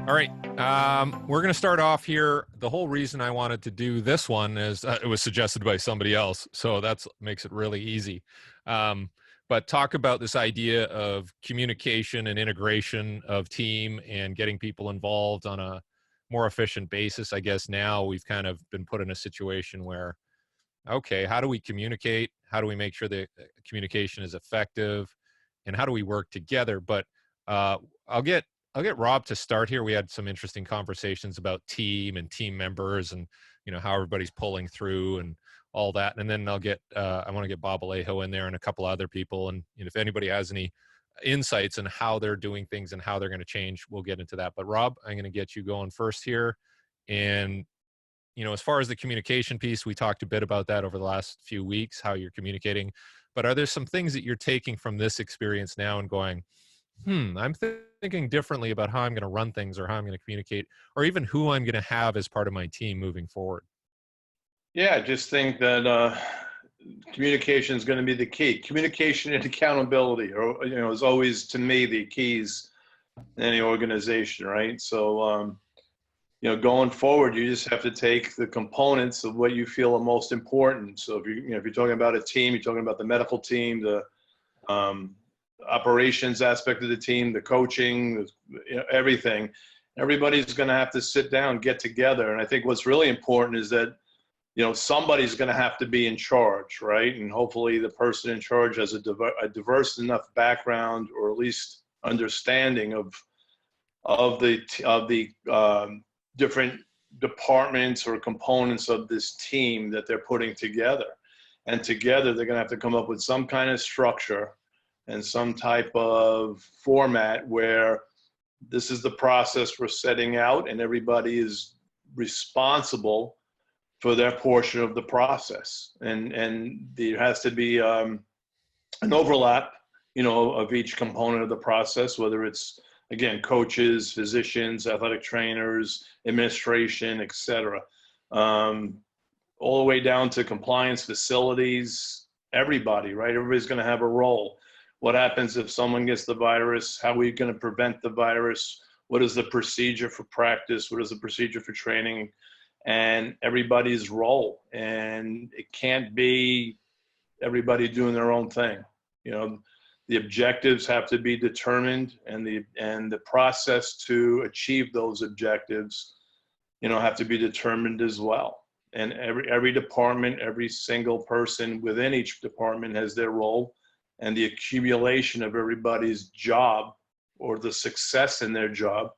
All right. We're going to start off here. The whole reason I wanted to do this one is it was suggested by somebody else. So that makes it really easy. But talk about this idea of communication and integration of team and getting people involved on a more efficient basis. I guess now we've kind of been put in a situation where, okay, how do we communicate? How do we make sure the communication is effective? And how do we work together? But I'll get Rob to start here. We had some interesting conversations about team and team members and, how everybody's pulling through and all that. And then I want to get Bob Alejo in there and a couple other people. And if anybody has any insights on how they're doing things and how they're going to change, we'll get into that. But Rob, I'm going to get you going first here. And, as far as the communication piece, we talked a bit about that over the last few weeks, how you're communicating. But are there some things that you're taking from this experience now and going, I'm thinking differently about how I'm going to run things or how I'm going to communicate or even who I'm going to have as part of my team moving forward? Yeah, I just think that communication is going to be the key. Communication and accountability is always, to me, the keys in any organization, right? So, going forward, you just have to take the components of what you feel are most important. So if you're talking about a team, you're talking about the medical team, the operations aspect of the team, the coaching, everything. Everybody's going to have to sit down, get together. And I think what's really important is that, somebody's going to have to be in charge, right? And hopefully the person in charge has a diverse enough background or at least understanding of the different departments or components of this team that they're putting together. And together they're going to have to come up with some kind of structure and some type of format where this is the process we're setting out and everybody is responsible for their portion of the process. And there has to be an overlap, of each component of the process, whether it's, again, coaches, physicians, athletic trainers, administration, et cetera. All the way down to compliance facilities, everybody, right? Everybody's going to have a role. What happens if someone gets the virus? How are we going to prevent the virus? What is the procedure for practice? What is the procedure for training? And everybody's role. And it can't be everybody doing their own thing. The objectives have to be determined, and the process to achieve those objectives, have to be determined as well. And every department, every single person within each department has their role. And the accumulation of everybody's job or the success in their job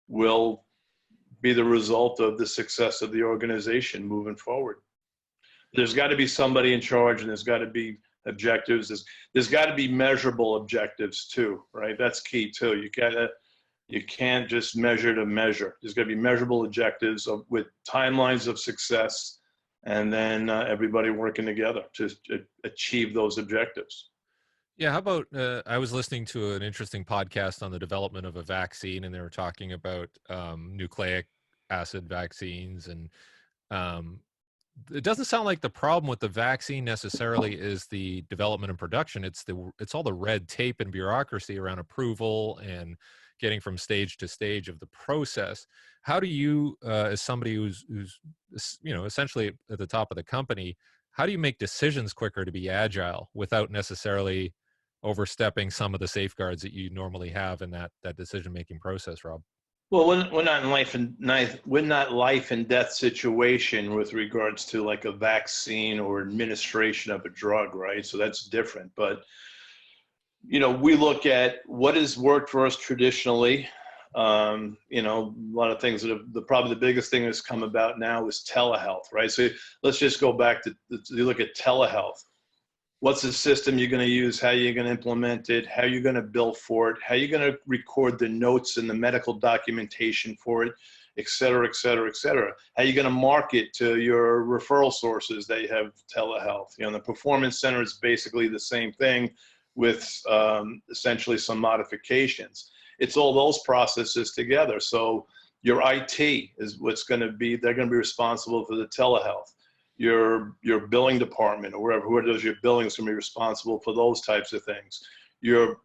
will be the result of the success of the organization moving forward. There's got to be somebody in charge, and there's got to be objectives. There's got to be measurable objectives too, right? That's key too. You can't just measure to measure. There's got to be measurable objectives with timelines of success, and then everybody working together to achieve those objectives. Yeah, how about I was listening to an interesting podcast on the development of a vaccine, and they were talking about nucleic acid vaccines, and it doesn't sound like the problem with the vaccine necessarily is the development and production. It's all the red tape and bureaucracy around approval and getting from stage to stage of the process. How do you, as somebody who's essentially at the top of the company, how do you make decisions quicker to be agile without necessarily overstepping some of the safeguards that you normally have in that decision-making process, Rob? Well, we're not life and death situation with regards to like a vaccine or administration of a drug, right? So that's different. But we look at what has worked for us traditionally. A lot of things that probably the biggest thing that's come about now is telehealth, right? So let's just go back to you look at telehealth. What's the system you're going to use? How are you going to implement it? How are you going to bill for it? How are you going to record the notes and the medical documentation for it, et cetera, et cetera, et cetera? How are you going to market to your referral sources that you have telehealth? The performance center is basically the same thing with essentially some modifications. It's all those processes together. So your IT is what's going to be, they're going to be responsible for the telehealth. Your billing department or whoever does your billing is going to be responsible for those types of things. Your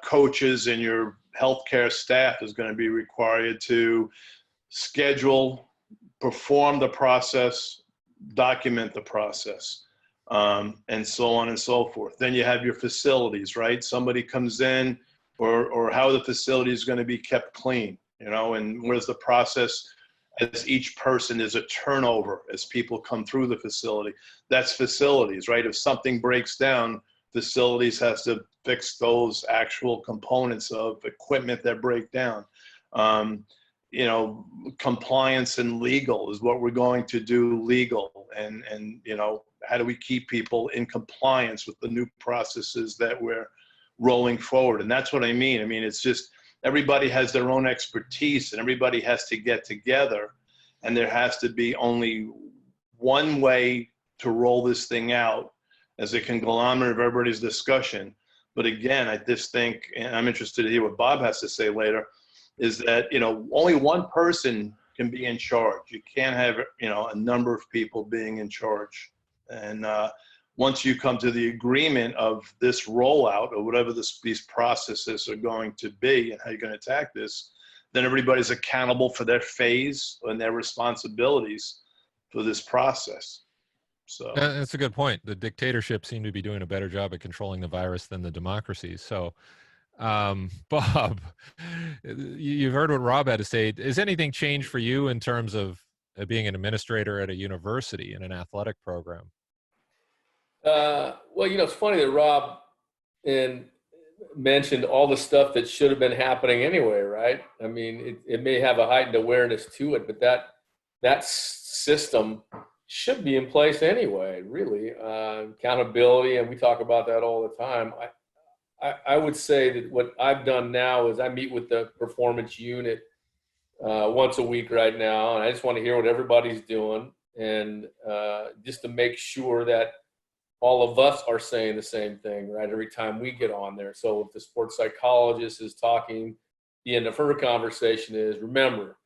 coaches and your healthcare staff is going to be required to schedule, perform the process, document the process, and so on and so forth. Then you have your facilities, right? Somebody comes in, or how the facility is going to be kept clean, and what is the process as each person is a turnover as people come through the facility. That's facilities, right? If something breaks down, facilities has to fix those actual components of equipment that break down. Compliance and legal is what we're going to do legal. And how do we keep people in compliance with the new processes that we're rolling forward? And that's what I mean. It's just, everybody has their own expertise and everybody has to get together, and there has to be only one way to roll this thing out as a conglomerate of everybody's discussion. But again, I just think, and I'm interested to hear what Bob has to say later, is that, only one person can be in charge. You can't have, a number of people being in charge. And once you come to the agreement of this rollout or whatever these processes are going to be and how you're going to attack this, then everybody's accountable for their phase and their responsibilities for this process. So that's a good point. The dictatorships seem to be doing a better job at controlling the virus than the democracies. So, Bob, you've heard what Rob had to say. Has anything changed for you in terms of being an administrator at a university in an athletic program? Well, it's funny that Rob mentioned all the stuff that should have been happening anyway, right? It may have a heightened awareness to it, but that system should be in place anyway, really. Accountability, and we talk about that all the time. I would say that what I've done now is I meet with the performance unit once a week right now, and I just want to hear what everybody's doing, and just to make sure that all of us are saying the same thing, right, every time we get on there. So if the sports psychologist is talking, the end of her conversation is, remember,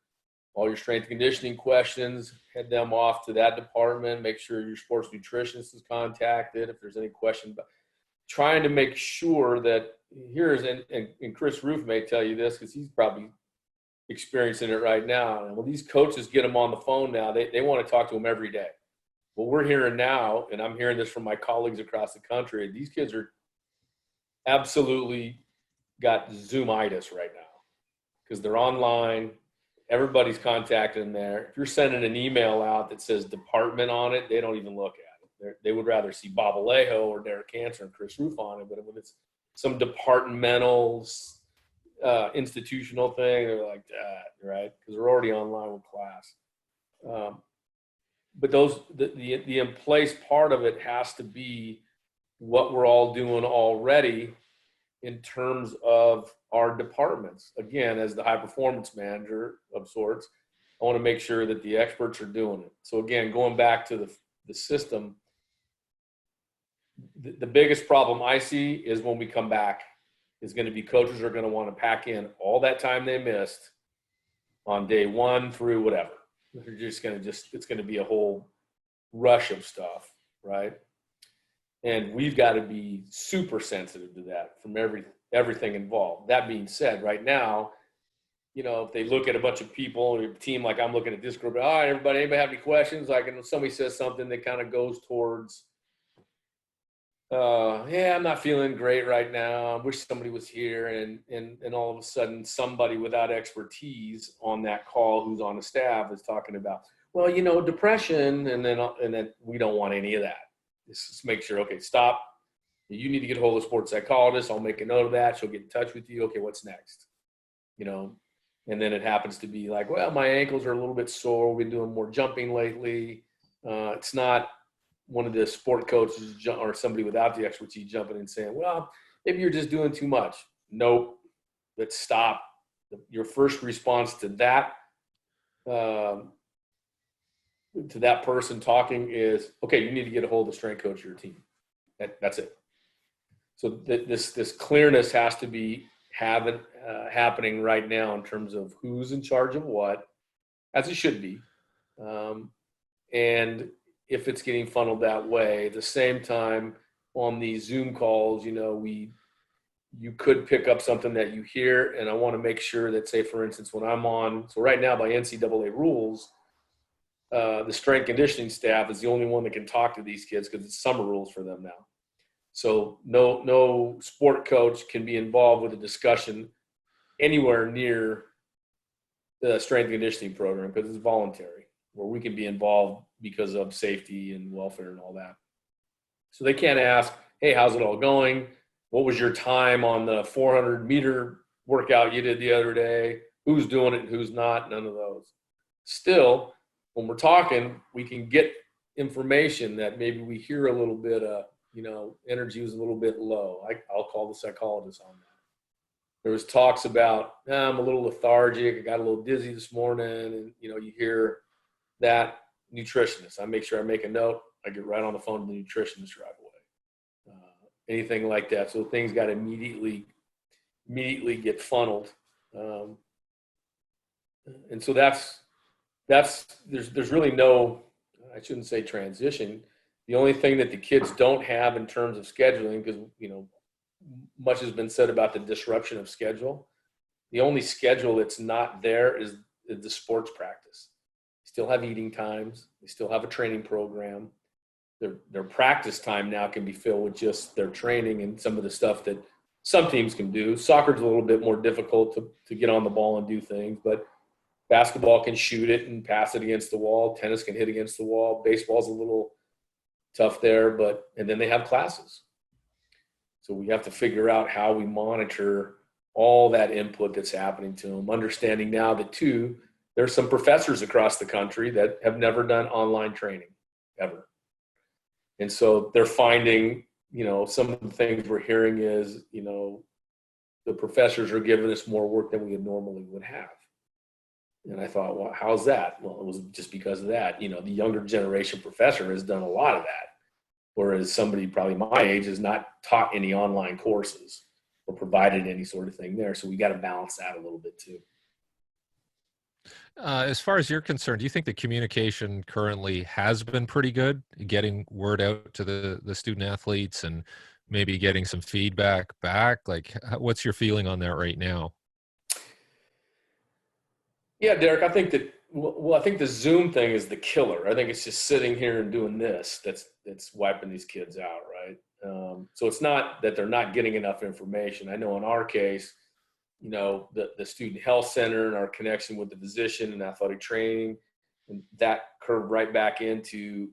all your strength and conditioning questions, head them off to that department. Make sure your sports nutritionist is contacted if there's any question. But trying to make sure that and Chris Roof may tell you this because he's probably experiencing it right now. And when these coaches get them on the phone now, they want to talk to them every day. What we're hearing now, and I'm hearing this from my colleagues across the country, these kids are absolutely got Zoomitis right now because they're online. Everybody's contacting them there. If you're sending an email out that says department on it, they don't even look at it. They would rather see Bob Alejo or Derek Cancer and Chris Roof on it. But when it's some departmental, institutional thing, they're like that, right? Because they're already online with class. But the in place part of it has to be what we're all doing already in terms of our departments. Again, as the high performance manager of sorts, I want to make sure that the experts are doing it. So again, going back to the system, the biggest problem I see is when we come back is going to be coaches are going to want to pack in all that time they missed on day one through whatever. They're just going to it's going to be a whole rush of stuff, right? And we've got to be super sensitive to that from everything involved. That being said, right now, if they look at a bunch of people or a team like I'm looking at this group, all right, everybody, anybody have any questions? Like, and somebody says something that kind of goes towards, yeah, I'm not feeling great right now. I wish somebody was here. And all of a sudden somebody without expertise on that call who's on the staff is talking about, well, depression. And then we don't want any of that. Just make sure, okay, stop. You need to get a hold of a sports psychologist. I'll make a note of that. She'll get in touch with you. Okay, what's next? And then it happens to be like, well, my ankles are a little bit sore. We've been doing more jumping lately. It's not one of the sport coaches or somebody without the expertise jumping in saying, well, maybe you're just doing too much. Nope. Let's stop. Your first response to that person talking is, okay, you need to get a hold of the strength coach of your team. That's it. So this clearness has to be happening right now in terms of who's in charge of what, as it should be. And if it's getting funneled that way, at the same time on these Zoom calls, we you could pick up something that you hear. And I want to make sure that, say, for instance, when I'm on, so right now by NCAA rules, the strength conditioning staff is the only one that can talk to these kids because it's summer rules for them now. So no sport coach can be involved with a discussion anywhere near the strength conditioning program because it's voluntary, where we can be involved because of safety and welfare and all that. So they can't ask, hey, how's it all going? What was your time on the 400-meter workout you did the other day? Who's doing it and who's not? None of those. Still, when we're talking, we can get information that maybe we hear a little bit energy was a little bit low. I'll call the psychologist on that. There was talks about, I'm a little lethargic. I got a little dizzy this morning. And, you hear that nutritionist. I make sure I make a note. I get right on the phone to the nutritionist right away. Anything like that. So things got to immediately get funneled. And so there's really no, I shouldn't say transition. The only thing that the kids don't have in terms of scheduling, because, much has been said about the disruption of schedule. The only schedule that's not there is the sports practice. They still have eating times. They still have a training program. Their practice time now can be filled with just their training and some of the stuff that some teams can do. Soccer's a little bit more difficult to get on the ball and do things, but basketball can shoot it and pass it against the wall. Tennis can hit against the wall. Baseball's a little tough there, and then they have classes. So we have to figure out how we monitor all that input that's happening to them, understanding now that, too, there's some professors across the country that have never done online training, ever. And so they're finding, some of the things we're hearing is, the professors are giving us more work than we normally would have. And I thought, well, how's that? Well, it was just because of that. The younger generation professor has done a lot of that. Whereas somebody probably my age has not taught any online courses or provided any sort of thing there. So we got to balance that a little bit too. As far as you're concerned, do you think the communication currently has been pretty good, getting word out to the student athletes and maybe getting some feedback back? Like, what's your feeling on that right now? Yeah, Derek, I think that, I think the Zoom thing is the killer. I think it's just sitting here and doing this that's wiping these kids out, right? So it's not that they're not getting enough information. I know in our case, the student health center and our connection with the physician and athletic training, and that curved right back into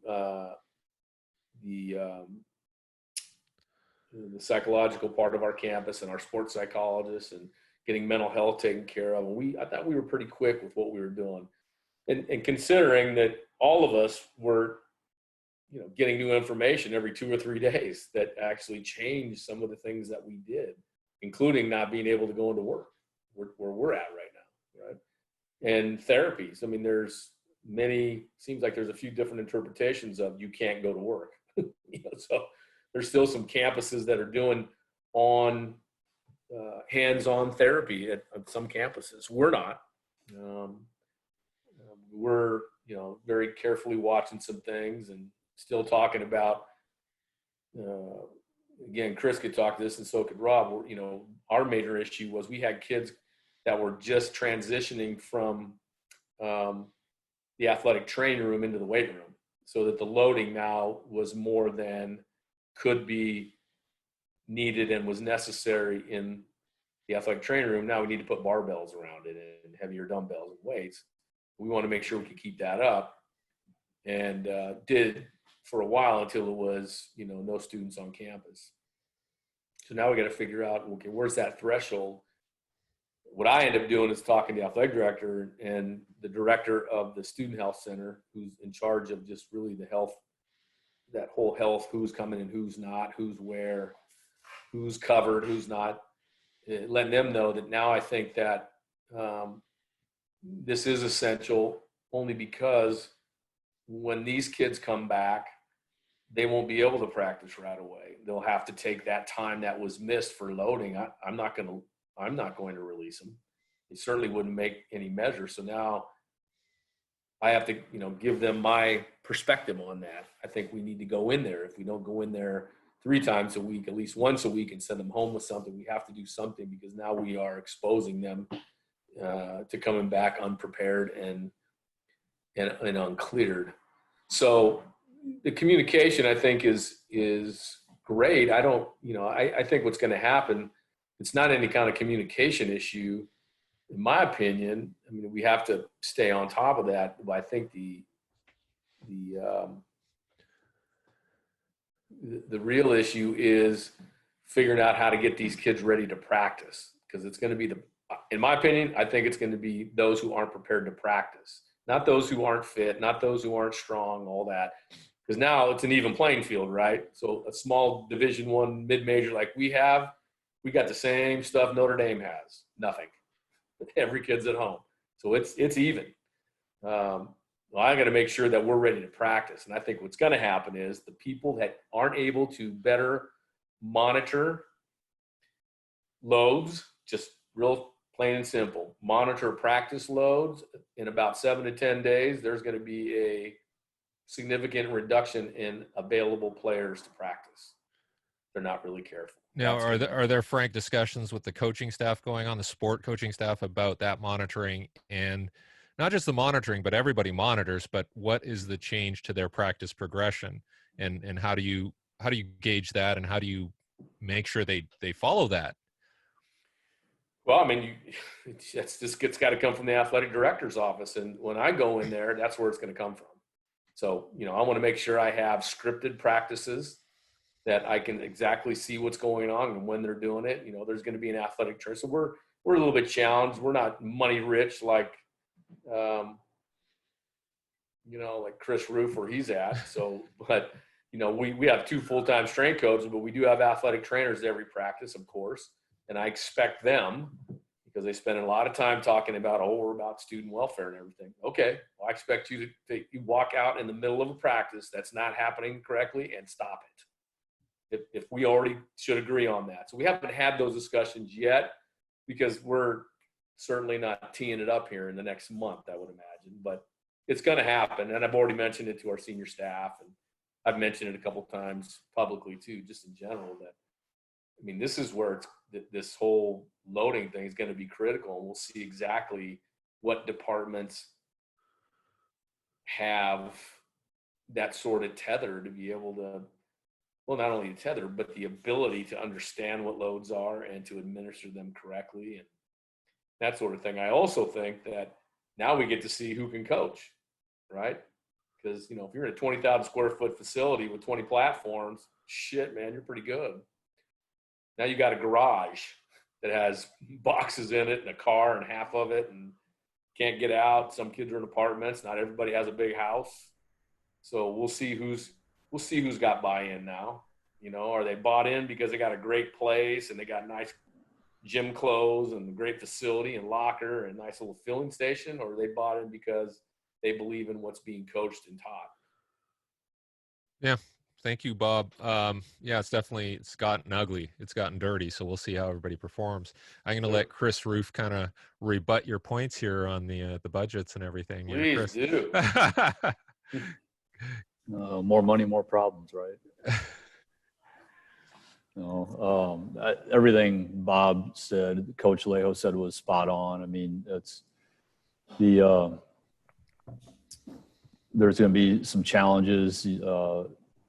the psychological part of our campus and our sports psychologists and getting mental health taken care of. And I thought we were pretty quick with what we were doing. And considering that all of us were, getting new information every 2 or 3 days that actually changed some of the things that we did, including not being able to go into work where we're at right now, right? And therapies. I mean, seems like there's a few different interpretations of you can't go to work. So there's still some campuses that are doing hands-on therapy at some campuses. We're not. We're, very carefully watching some things and still talking about, again, Chris could talk to this and so could Rob. Our major issue was we had kids that were just transitioning from the athletic training room into the weight room, so that the loading now was more than could be needed and was necessary in the athletic training room. Now we need to put barbells around it and heavier dumbbells and weights. We want to make sure we can keep that up, and did for a while until it was, no students on campus. So now we got to figure out, okay, where's that threshold? What I end up doing is talking to the athletic director and the director of the student health center, who's in charge of just really the health, that whole health, who's coming and who's not, who's where, who's covered, who's not, letting them know that now I think that this is essential, only because when these kids come back, they won't be able to practice right away. They'll have to take that time that was missed for loading. I'm not going to release them. It certainly wouldn't make any measure. So now I have to, give them my perspective on that. I think we need to go in there. If we don't go in there 3 times a week, at least once a week, and send them home with something. We have to do something because now we are exposing them to coming back unprepared and uncleared. So the communication, I think, is great. I think what's going to happen, it's not any kind of communication issue, in my opinion. I mean, we have to stay on top of that. But I think the real issue is figuring out how to get these kids ready to practice, because it's going to be in my opinion, I think it's going to be those who aren't prepared to practice, not those who aren't fit, not those who aren't strong, all that. Because now it's an even playing field, right? So a small Division I mid-major like we got the same stuff Notre Dame has, nothing. Every kid's at home, so it's even. Well, I got to make sure that we're ready to practice, and I think what's going to happen is the people that aren't able to better monitor loads, just real plain and simple, monitor practice loads in about 7 to 10 days. There's going to be a significant reduction in available players to practice. They're not really careful. Now, are there frank discussions with the coaching staff going on, the sport coaching staff, about that monitoring, and not just the monitoring, but everybody monitors, but what is the change to their practice progression, and how do you gauge that, and how do you make sure they follow that? Well, I mean, it's got to come from the athletic director's office, and when I go in there, that's where it's going to come from. So, I want to make sure I have scripted practices that I can exactly see what's going on and when they're doing it. There's going to be an athletic trainer. So we're a little bit challenged. We're not money rich like Chris Roof where he's at. So, but, we have 2 full-time strength coaches, but we do have athletic trainers every practice, of course. And I expect them, because they spend a lot of time talking about, we're about student welfare and everything. Okay, well, I expect you to walk out in the middle of a practice that's not happening correctly and stop it. If we already should agree on that. So we haven't had those discussions yet, because we're certainly not teeing it up here in the next month, I would imagine. But it's going to happen, and I've already mentioned it to our senior staff, and I've mentioned it a couple of times publicly too, just in general, that, I mean, this is where this whole loading thing is going to be critical, and we'll see exactly what departments have that sort of tether to be able to, well, not only tether, but the ability to understand what loads are and to administer them correctly and that sort of thing. I also think that now we get to see who can coach, right? Because, if you're in a 20,000 square foot facility with 20 platforms, shit, man, you're pretty good. Now you got a garage that has boxes in it and a car and half of it and can't get out. Some kids are in apartments. Not everybody has a big house. So we'll see who's got buy-in now. Are they bought in because they got a great place and they got nice gym clothes and a great facility and locker and nice little filling station? Or are they bought in because they believe in what's being coached and taught? Yeah. Thank you, Bob. Yeah, it's gotten ugly. It's gotten dirty. So we'll see how everybody performs. I'm going to let Chris Roof kind of rebut your points here on the budgets and everything. Please do. More money, more problems, right? Everything Bob said, Coach Lejo said was spot on. I mean, it's there's going to be some challenges.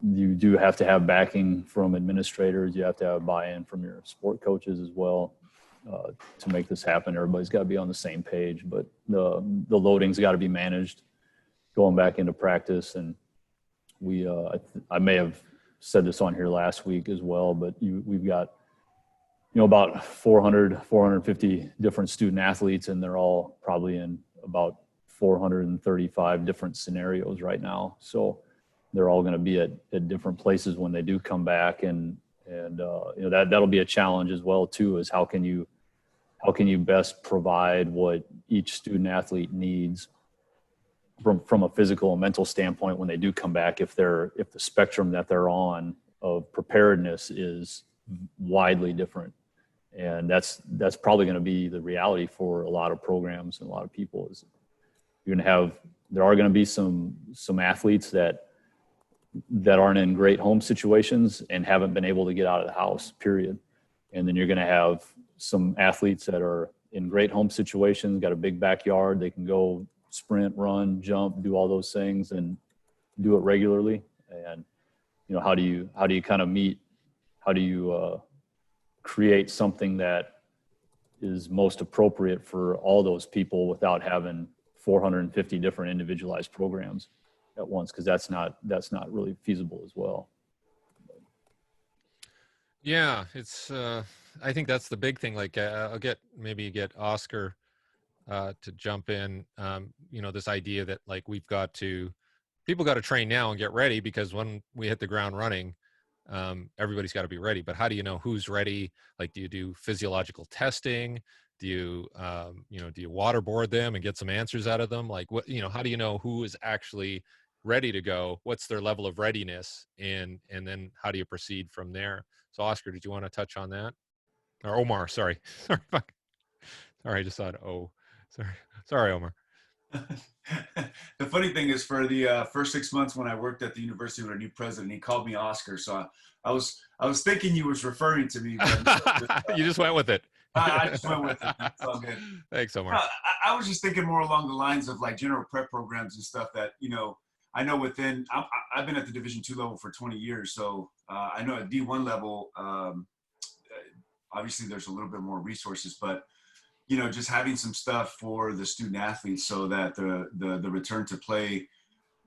You do have to have backing from administrators. You have to have buy-in from your sport coaches as well to make this happen. Everybody's got to be on the same page, but the loading's got to be managed going back into practice. And I may have said this on here last week as well, but we've got, about 450 different student athletes, and they're all probably in about 435 different scenarios right now. So they're all going to be at different places when they do come back. And that'll be a challenge as well too, is how can you best provide what each student athlete needs from a physical and mental standpoint when they do come back, if the spectrum that they're on of preparedness is widely different. And that's probably going to be the reality for a lot of programs and a lot of people. Is there are going to be some athletes that that aren't in great home situations and haven't been able to get out of the house, period. And then you're going to have some athletes that are in great home situations, got a big backyard, they can go sprint, run, jump, do all those things and do it regularly. And, you know, how do you kind of meet, how do you create something that is most appropriate for all those people without having 450 different individualized programs at once? Because that's not really feasible as well. Yeah, it's I think that's the big thing. Like I'll maybe get Oscar to jump in. You know, this idea that like people got to train now and get ready, because when we hit the ground running, everybody's got to be ready. But how do you know who's ready? Like, do you do physiological testing? Do you do you waterboard them and get some answers out of them? Like, what, you know, how do you know who is actually ready to go? What's their level of readiness? And then how do you proceed from there? So Oscar, did you want to touch on that? Or Omar, sorry. Sorry, I just thought, oh, sorry, Omar. The funny thing is, for the first 6 months when I worked at the university with our new president, he called me Oscar. So I was thinking you was referring to me, but You just went with it. I just went with it. It's all good. Thanks, Omar. I was just thinking more along the lines of like general prep programs and stuff that, you know, I know I've been at the Division II level for 20 years. So I know at D1 level, obviously there's a little bit more resources, but you know, just having some stuff for the student athletes so that the return to play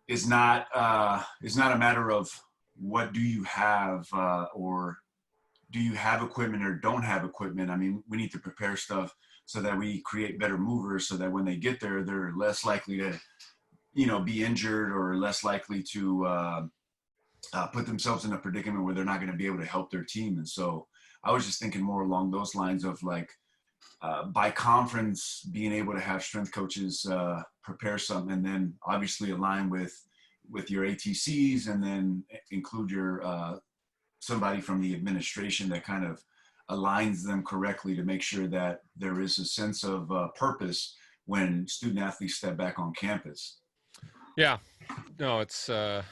is not a matter of what do you have or do you have equipment or don't have equipment. I mean, we need to prepare stuff so that we create better movers so that when they get there, they're less likely to, you know, be injured or less likely to put themselves in a predicament where they're not going to be able to help their team. And so I was just thinking more along those lines of like, by conference, being able to have strength coaches prepare something, and then obviously align with your ATCs, and then include your somebody from the administration that kind of aligns them correctly to make sure that there is a sense of purpose when student athletes step back on campus. Yeah, no, it's. I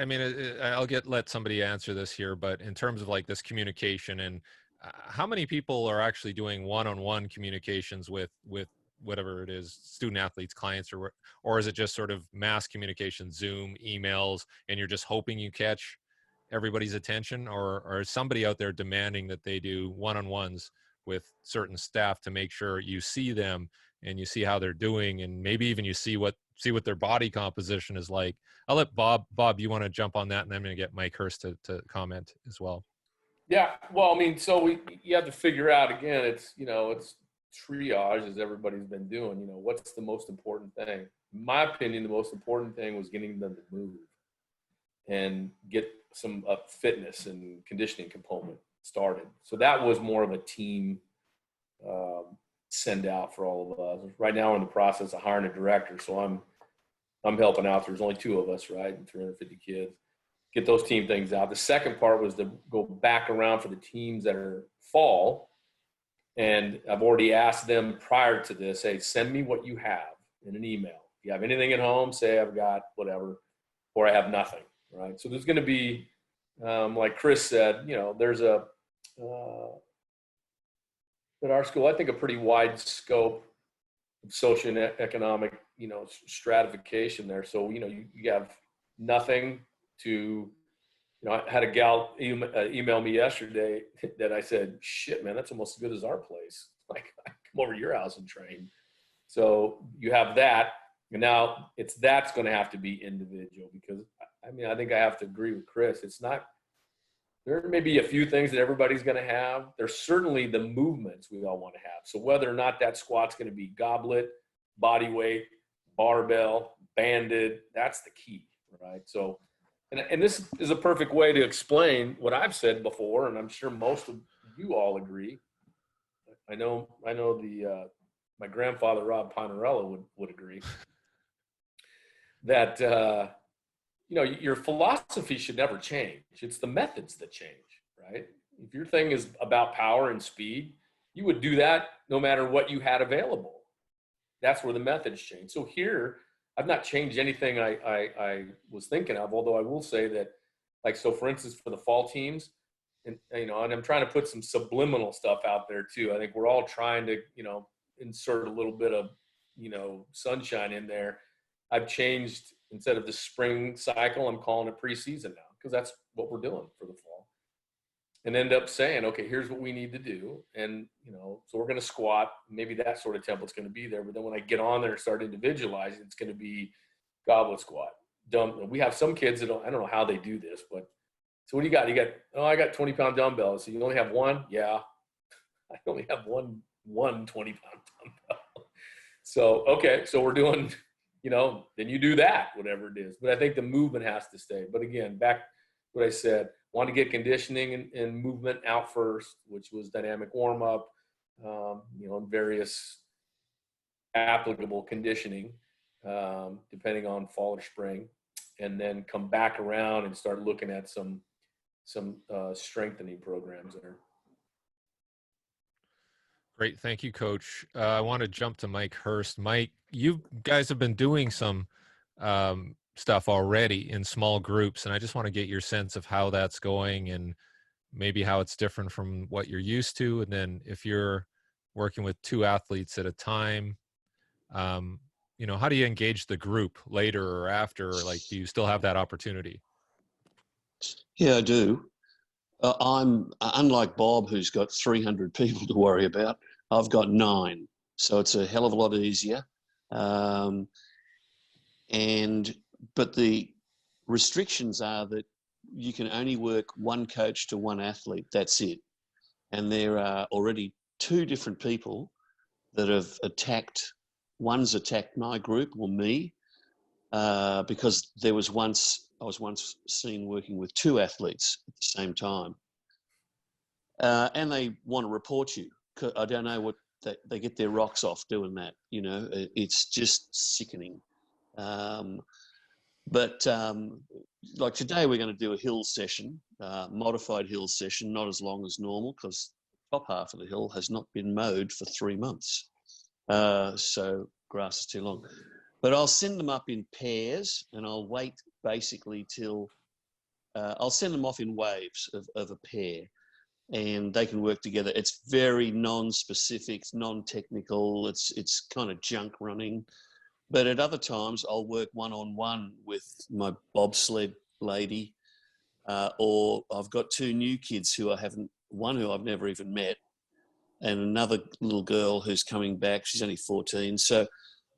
mean, I'll let somebody answer this here, but in terms of like this communication and how many people are actually doing one-on-one communications with whatever it is, student athletes, clients, or is it just sort of mass communication, Zoom, emails, and you're just hoping you catch everybody's attention, or is somebody out there demanding that they do one-on-ones with certain staff to make sure you see them and you see how they're doing, and maybe even you see what their body composition is like? I'll let Bob, you want to jump on that, and then I'm going to get Mike Hurst to comment as well. Yeah, well, I mean, so you have to figure out, again, it's triage, as everybody's been doing. You know, what's the most important thing? In my opinion, the most important thing was getting them to move and get some fitness and conditioning component started. So that was more of a team send out for all of us. Right now we're in the process of hiring a director, so I'm helping out. There's only 2 of us, right, and 350 kids. Get those team things out. The second part was to go back around for the teams that are fall. And I've already asked them prior to this, hey, send me what you have in an email. If you have anything at home, say I've got whatever, or I have nothing, right? So there's going to be, like Chris said, you know, there's at our school, I think a pretty wide scope of socioeconomic, you know, stratification there. So, you know, you have nothing to, you know, I had a gal email me yesterday that I said, shit, man, that's almost as good as our place. Like, I come over to your house and train. So you have that. And now that's going to have to be individual, because I mean, I think I have to agree with Chris. It's not, there may be a few things that everybody's going to have. There's certainly the movements we all want to have. So whether or not that squat's going to be goblet, body weight, barbell, banded, that's the key, right? So, and this is a perfect way to explain what I've said before, and I'm sure most of you all agree. I know my grandfather, Rob Ponarella, would agree that, you know, your philosophy should never change. It's the methods that change, right? If your thing is about power and speed, you would do that no matter what you had available. That's where the methods change. So here, I've not changed anything I was thinking of, although I will say that, like, so for instance, for the fall teams, and I'm trying to put some subliminal stuff out there too. I think we're all trying to, insert a little bit of, sunshine in there. I've changed, instead of the spring cycle, I'm calling it preseason now, because that's what we're doing for the fall. And end up saying, okay, here's what we need to do. And, so we're going to squat. Maybe that sort of template's going to be there. But then when I get on there and start individualizing, it's going to be goblet squat. We have some kids that I don't know how they do this, but so what do you got? I got 20-pound dumbbells. So you only have one? Yeah. I only have one 20-pound dumbbell. So, okay. So we're doing, then you do that, whatever it is. But I think the movement has to stay. But again, back to what I said, want to get conditioning and movement out first, which was dynamic warm up, and various applicable conditioning, depending on fall or spring, and then come back around and start looking at some strengthening programs there. Great. Thank you, Coach. I want to jump to Mike Hurst. Mike, you guys have been doing some stuff already in small groups, and I just want to get your sense of how that's going and maybe how it's different from what you're used to. And then if you're working with 2 athletes at a time, how do you engage the group later or after? Like, do you still have that opportunity? Yeah, I do. I'm unlike Bob, who's got 300 people to worry about. I've got 9, so it's a hell of a lot easier. But the restrictions are that you can only work one coach to one athlete. That's it. And there are already 2 different people that have attacked. One's attacked my group or me because I was once seen working with 2 athletes at the same time. And they want to report you. I don't know what they get their rocks off doing that. It's just sickening. But like today, we're going to do a hill session, modified hill session, not as long as normal because the top half of the hill has not been mowed for 3 months. So grass is too long. But I'll send them up in pairs and I'll wait basically till I'll send them off in waves of a pair and they can work together. It's very non-specific, non-technical. It's kind of junk running. But at other times, I'll work one-on-one with my bobsled lady, or I've got 2 new kids one who I've never even met, and another little girl who's coming back. She's only 14. So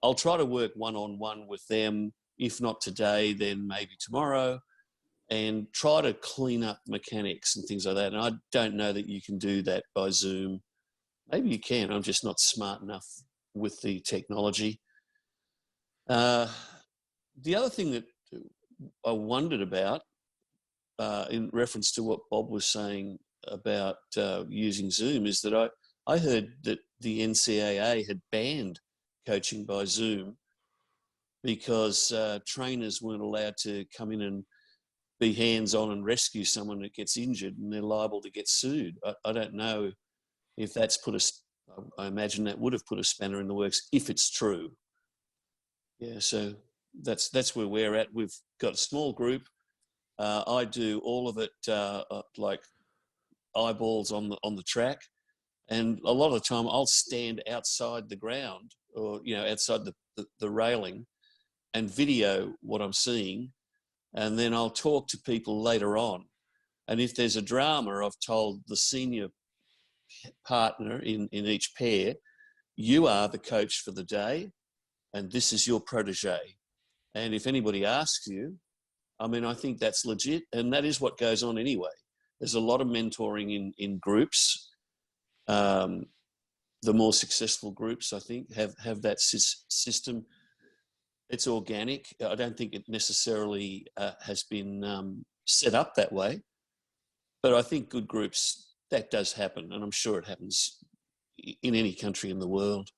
I'll try to work one-on-one with them. If not today, then maybe tomorrow, and try to clean up mechanics and things like that. And I don't know that you can do that by Zoom. Maybe you can. I'm just not smart enough with the technology. The other thing that I wondered about, in reference to what Bob was saying about using Zoom, is that I heard that the NCAA had banned coaching by Zoom because trainers weren't allowed to come in and be hands-on and rescue someone that gets injured, and they're liable to get sued. I don't know if that's I imagine that would have put a spanner in the works if it's true. Yeah, so that's where we're at. We've got a small group. I do all of it like eyeballs on the track, and a lot of the time I'll stand outside the ground or outside the railing and video what I'm seeing, and then I'll talk to people later on. And if there's a drama, I've told the senior partner in each pair, you are the coach for the day, and this is your protege. And if anybody asks you, I think that's legit, and that is what goes on anyway. There's a lot of mentoring in groups. The more successful groups, I think, have that system. It's organic. I don't think it necessarily has been set up that way, but I think good groups, that does happen, and I'm sure it happens in any country in the world.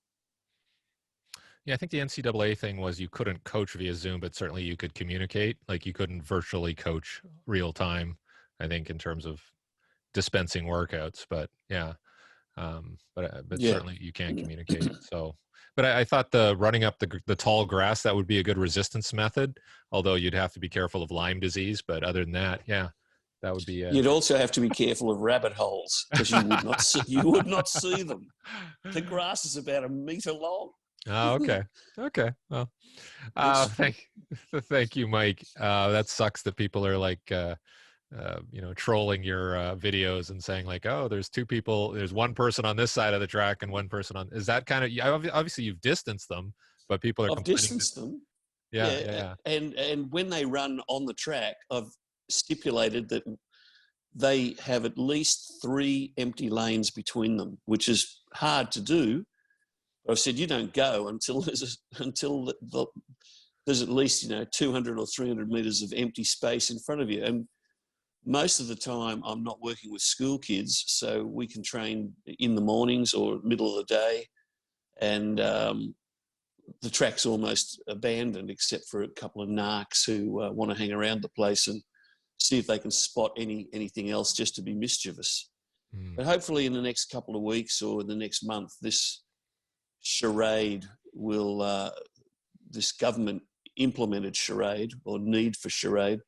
Yeah, I think the NCAA thing was you couldn't coach via Zoom, but certainly you could communicate. Like you couldn't virtually coach real time, I think, in terms of dispensing workouts. But yeah, But Yeah. certainly you can communicate. So, but I thought the running up the tall grass, that would be a good resistance method, although you'd have to be careful of Lyme disease. But other than that, yeah, that would be You'd also have to be careful of rabbit holes because you would not see them. The grass is about a meter long. Oh, okay. Okay. Well, It's, thank you, Mike. That sucks that people are like, trolling your videos and saying like, oh, there's two people, there's one person on this side of the track and one person on, is that kind of, obviously you've distanced them, but people are I've complaining. distanced them. Yeah. Yeah. And when they run on the track, I've stipulated that they have at least 3 empty lanes between them, which is hard to do. I've said you don't go until there's at least 200 or 300 meters of empty space in front of you. And most of the time, I'm not working with school kids, so we can train in the mornings or middle of the day, and the track's almost abandoned except for a couple of narcs who want to hang around the place and see if they can spot anything else just to be mischievous. But hopefully in the next couple of weeks or in the next month, this charade will, this government implemented charade or need for charade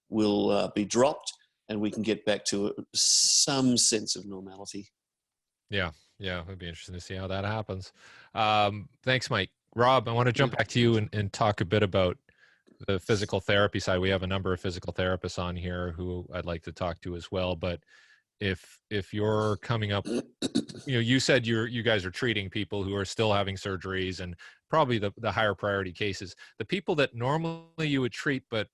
will be dropped, and we can get back to some sense of normality. Yeah. It'd be interesting to see how that happens. Thanks, Mike. Rob, I want to jump back to you and talk a bit about the physical therapy side. We have a number of physical therapists on here who I'd like to talk to as well. But if you're coming up, you said you guys are treating people who are still having surgeries and probably the higher priority cases. The people that normally you would treat but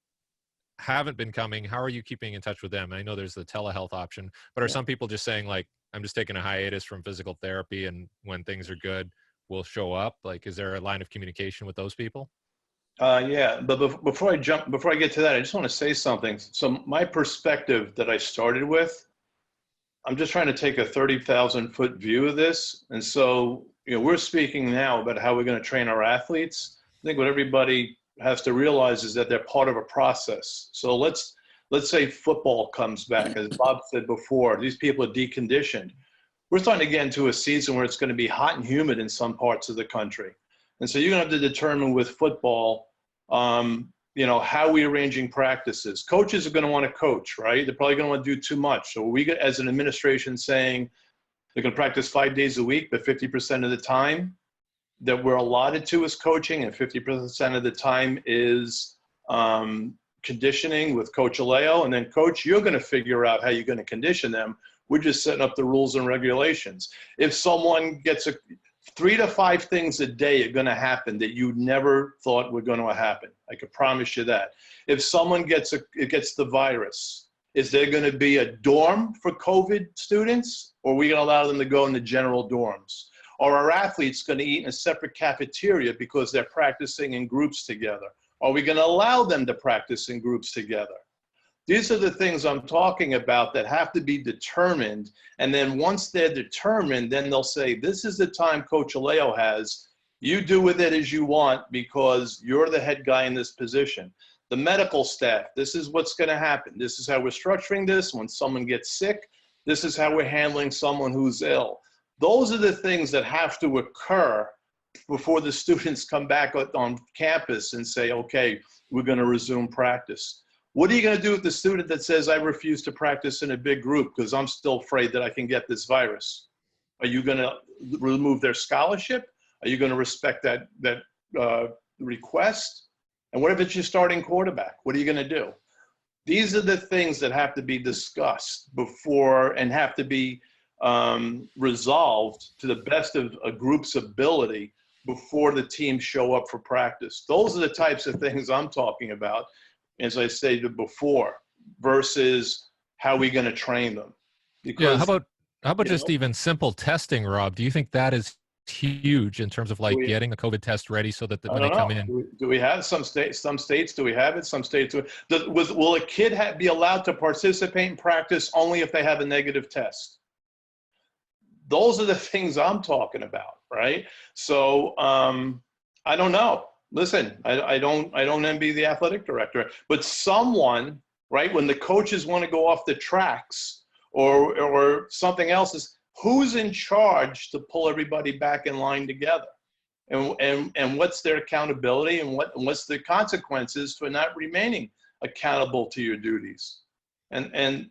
haven't been coming, how are you keeping in touch with them? I know there's the telehealth option, but are some people just saying like, I'm just taking a hiatus from physical therapy, and when things are good, we'll show up? Like, is there a line of communication with those people? Yeah, but before I get to that, I just want to say something. So my perspective that I started with, I'm just trying to take a 30,000-foot view of this. And so, we're speaking now about how we're going to train our athletes. I think what everybody has to realize is that they're part of a process. So let's say football comes back. As Bob said before, these people are deconditioned. We're starting to get into a season where it's going to be hot and humid in some parts of the country. And so you're going to have to determine with football, how we arranging practices. Coaches are going to want to coach, right? They're probably going to want to do too much. So we, as an administration, saying they're going to practice 5 days a week, but 50% of the time that we're allotted to is coaching, and 50% of the time is conditioning with Coach Aleo. And then, Coach, you're going to figure out how you're going to condition them. We're just setting up the rules and regulations. If someone gets 3 to 5 things a day are going to happen that you never thought were going to happen. I can promise you that. If someone gets the virus, is there going to be a dorm for COVID students, or are we going to allow them to go in the general dorms? Are our athletes going to eat in a separate cafeteria because they're practicing in groups together? Are we going to allow them to practice in groups together? These are the things I'm talking about that have to be determined. And then once they're determined, then they'll say, this is the time Coach Aleo has. You do with it as you want because you're the head guy in this position. The medical staff, this is what's going to happen. This is how we're structuring this. When someone gets sick, this is how we're handling someone who's ill. Those are the things that have to occur before the students come back on campus and say, okay, we're going to resume practice. What are you going to do with the student that says, I refuse to practice in a big group because I'm still afraid that I can get this virus? Are you going to remove their scholarship? Are you going to respect that request? And what if it's your starting quarterback? What are you going to do? These are the things that have to be discussed before and have to be resolved to the best of a group's ability before the teams show up for practice. Those are the types of things I'm talking about, as I stated before, versus how we going to train them. Because, how about just even simple testing, Rob? Do you think that is huge in terms of like getting the COVID test ready so that when they come in? Do we have some states? Some states do we have it? Some states do. Will a kid be allowed to participate in practice only if they have a negative test? Those are the things I'm talking about, right? So I don't know. Listen, I don't envy the athletic director, but someone, right, when the coaches want to go off the tracks or something else, is who's in charge to pull everybody back in line together? And what's their accountability, and what's the consequences for not remaining accountable to your duties? And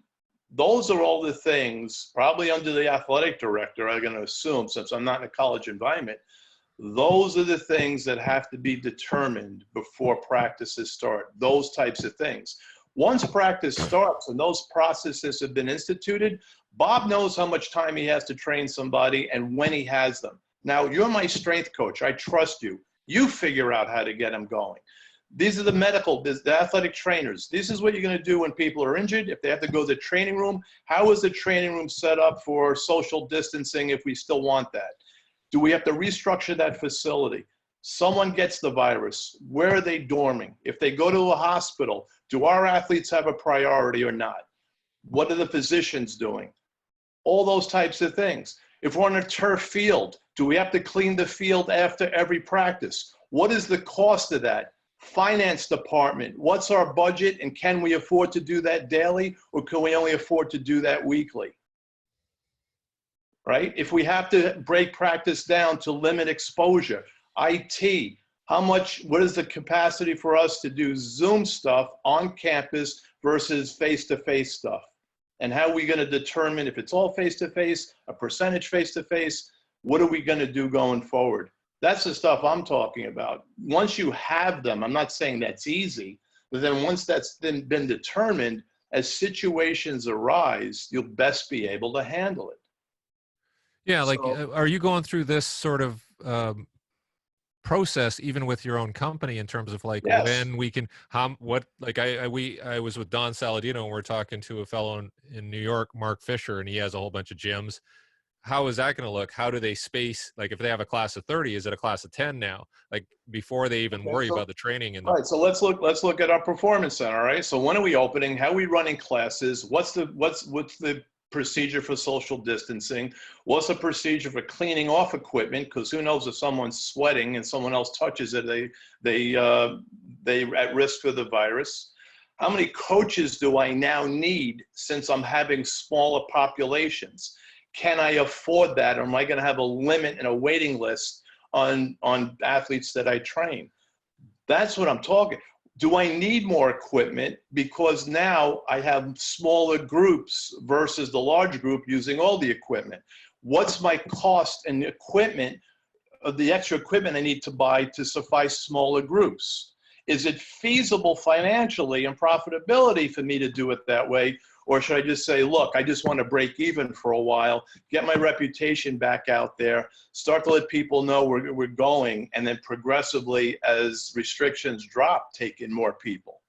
those are all the things, probably under the athletic director, I'm going to assume, since I'm not in a college environment, those are the things that have to be determined before practices start, those types of things. Once practice starts and those processes have been instituted, Bob knows how much time he has to train somebody and when he has them. Now, you're my strength coach. I trust you. You figure out how to get them going. These are the athletic trainers. This is what you're going to do when people are injured. If they have to go to the training room, how is the training room set up for social distancing if we still want that? Do we have to restructure that facility? Someone gets the virus. Where are they dorming? If they go to a hospital, do our athletes have a priority or not? What are the physicians doing? All those types of things. If we're on a turf field, do we have to clean the field after every practice? What is the cost of that? Finance department, what's our budget, and can we afford to do that daily, or can we only afford to do that weekly? Right? If we have to break practice down to limit exposure, IT, what is the capacity for us to do Zoom stuff on campus versus face-to-face stuff? And how are we going to determine if it's all face-to-face, a percentage face-to-face? What are we going to do going forward? That's the stuff I'm talking about. Once you have them, I'm not saying that's easy, but then once that's been determined, as situations arise, you'll best be able to handle it. Yeah, like, are you going through this sort of process even with your own company in terms of like, yes, when we can, I was with Don Saladino, and we're talking to a fellow in New York, Mark Fisher, and he has a whole bunch of gyms. How is that going to look? How do they space? Like, if they have a class of 30, is it a class of 10 now? Like, before they even worry about the training and all right, so let's look at our performance center. All right, so when are we opening? How are we running classes? What's the procedure for social distancing? What's the procedure for cleaning off equipment? Because who knows, if someone's sweating and someone else touches it, they at risk for the virus. How many coaches do I now need since I'm having smaller populations? Can I afford that, or am I going to have a limit and a waiting list on athletes that I train? That's what I'm talking. Do I need more equipment because now I have smaller groups versus the large group using all the equipment? What's my cost and equipment, of the extra equipment I need to buy to suffice smaller groups? Is it feasible financially and profitability for me to do it that way? Or should I just say, look, I just want to break even for a while, get my reputation back out there, start to let people know we're going, and then progressively, as restrictions drop, take in more people.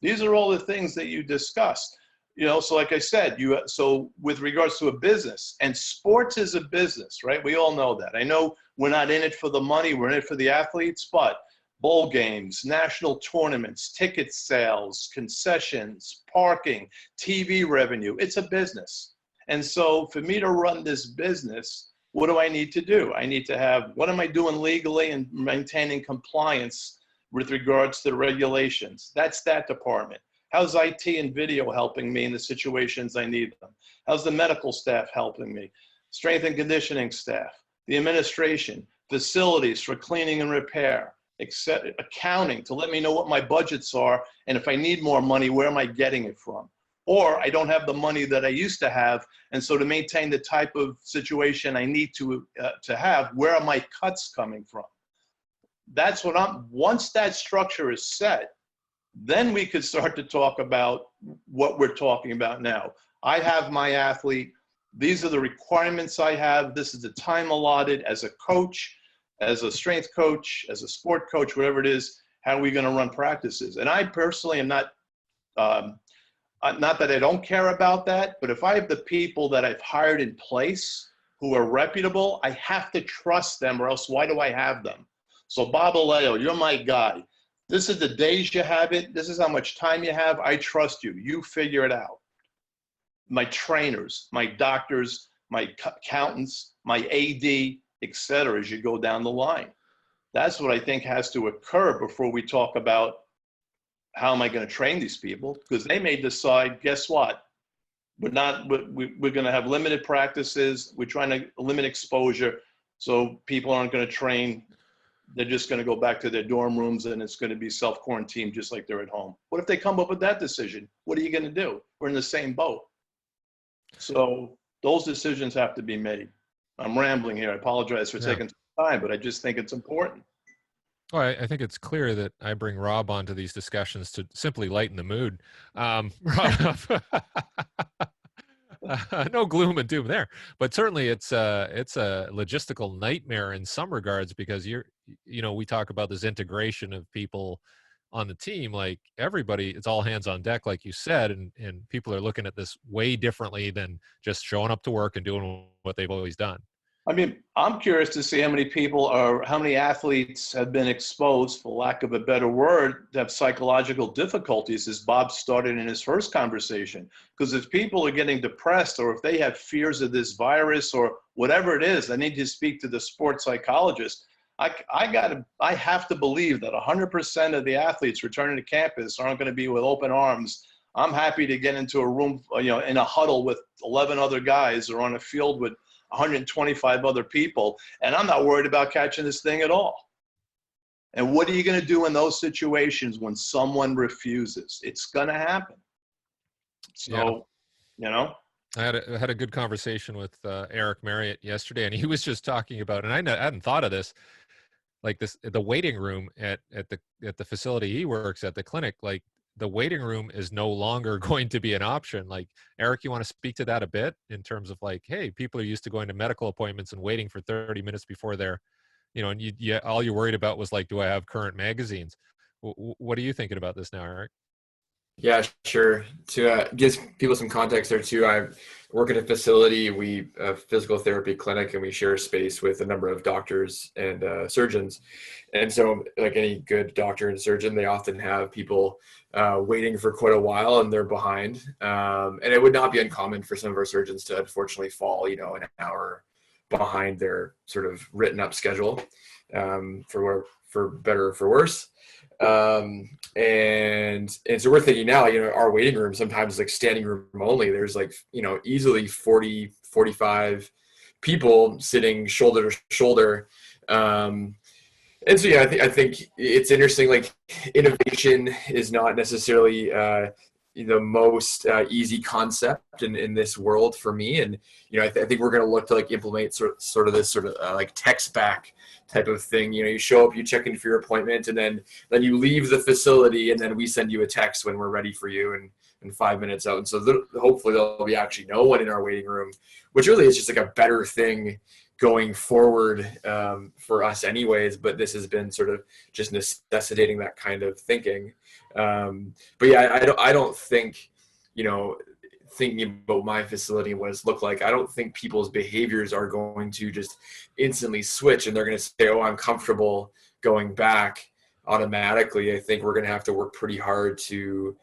These are all the things that you discussed. So like I said, so with regards to a business, and sports is a business, right? We all know that. I know we're not in it for the money, we're in it for the athletes, but bowl games, national tournaments, ticket sales, concessions, parking, TV revenue, it's a business. And so for me to run this business, what do I need to do? I need to have, what am I doing legally and maintaining compliance with regards to the regulations? That's that department. How's IT and video helping me in the situations I need them? How's the medical staff helping me? Strength and conditioning staff, the administration, facilities for cleaning and repair, accounting to let me know what my budgets are, and if I need more money, where am I getting it from? Or I don't have the money that I used to have, and so to maintain the type of situation I need to have, where are my cuts coming from? That's what once that structure is set, then we could start to talk about what we're talking about now. I have my athlete, these are the requirements I have, this is the time allotted as a coach, as a strength coach, as a sport coach, whatever it is, how are we going to run practices? And I personally am not that I don't care about that, but if I have the people that I've hired in place who are reputable, I have to trust them, or else why do I have them? So Bob Aleo, you're my guy. This is the days you have it. This is how much time you have. I trust you. You figure it out. My trainers, my doctors, my accountants, my AD, etc., as you go down the line. That's what I think has to occur before we talk about how am I going to train these people, because they may decide, guess what? we're going to have limited practices. We're trying to limit exposure, so people aren't going to train. They're just going to go back to their dorm rooms, and it's going to be self-quarantine just like they're at home. What if they come up with that decision? What are you going to do? We're in the same boat. So those decisions have to be made. I'm rambling here. I apologize for taking some time, but I just think it's important. Well, I think it's clear that I bring Rob onto these discussions to simply lighten the mood. Rob, no gloom and doom there, but certainly it's a logistical nightmare in some regards, because we talk about this integration of people on the team, like everybody, it's all hands on deck, like you said, and people are looking at this way differently than just showing up to work and doing what they've always done. I mean, I'm curious to see how many athletes have been exposed, for lack of a better word, to have psychological difficulties, as Bob started in his first conversation. Because if people are getting depressed, or if they have fears of this virus or whatever it is, I need to speak to the sports psychologist. I have to believe that 100% of the athletes returning to campus aren't going to be with open arms. I'm happy to get into a room, in a huddle with 11 other guys, or on a field with 125 other people, and I'm not worried about catching this thing at all. And what are you going to do in those situations when someone refuses? It's going to happen. So, I had a good conversation with Eric Marriott yesterday, and he was just talking about, and I hadn't thought of this, like the waiting room at the facility he works at, the clinic, like the waiting room is no longer going to be an option. Like, Eric, you want to speak to that a bit in terms of like, hey, people are used to going to medical appointments and waiting for 30 minutes before they're, and all you're worried about was like, do I have current magazines? What are you thinking about this now, Eric? Yeah, sure. To give people some context there too, I work at a facility, a physical therapy clinic, and we share space with a number of doctors and surgeons. And so, like any good doctor and surgeon, they often have people waiting for quite a while, and they're behind. And it would not be uncommon for some of our surgeons to unfortunately fall, an hour behind their sort of written up schedule, for better or for worse. And so we're thinking now, our waiting room sometimes is like standing room only. There's like, easily 40, 45 people sitting shoulder to shoulder. And so, yeah, I think it's interesting, like innovation is not necessarily, the most easy concept in this world for me. And, I think we're going to look to like implement sort of this sort of like text back type of thing. You show up, you check in for your appointment, and then you leave the facility, and then we send you a text when we're ready for you, and 5 minutes out. And so hopefully there'll be actually no one in our waiting room, which really is just like a better thing going forward for us anyways. But this has been sort of just necessitating that kind of thinking. But yeah, I don't think, thinking about my facility and what it's looked like, I don't think people's behaviors are going to just instantly switch and they're going to say, oh, I'm comfortable going back automatically. I think we're going to have to work pretty hard to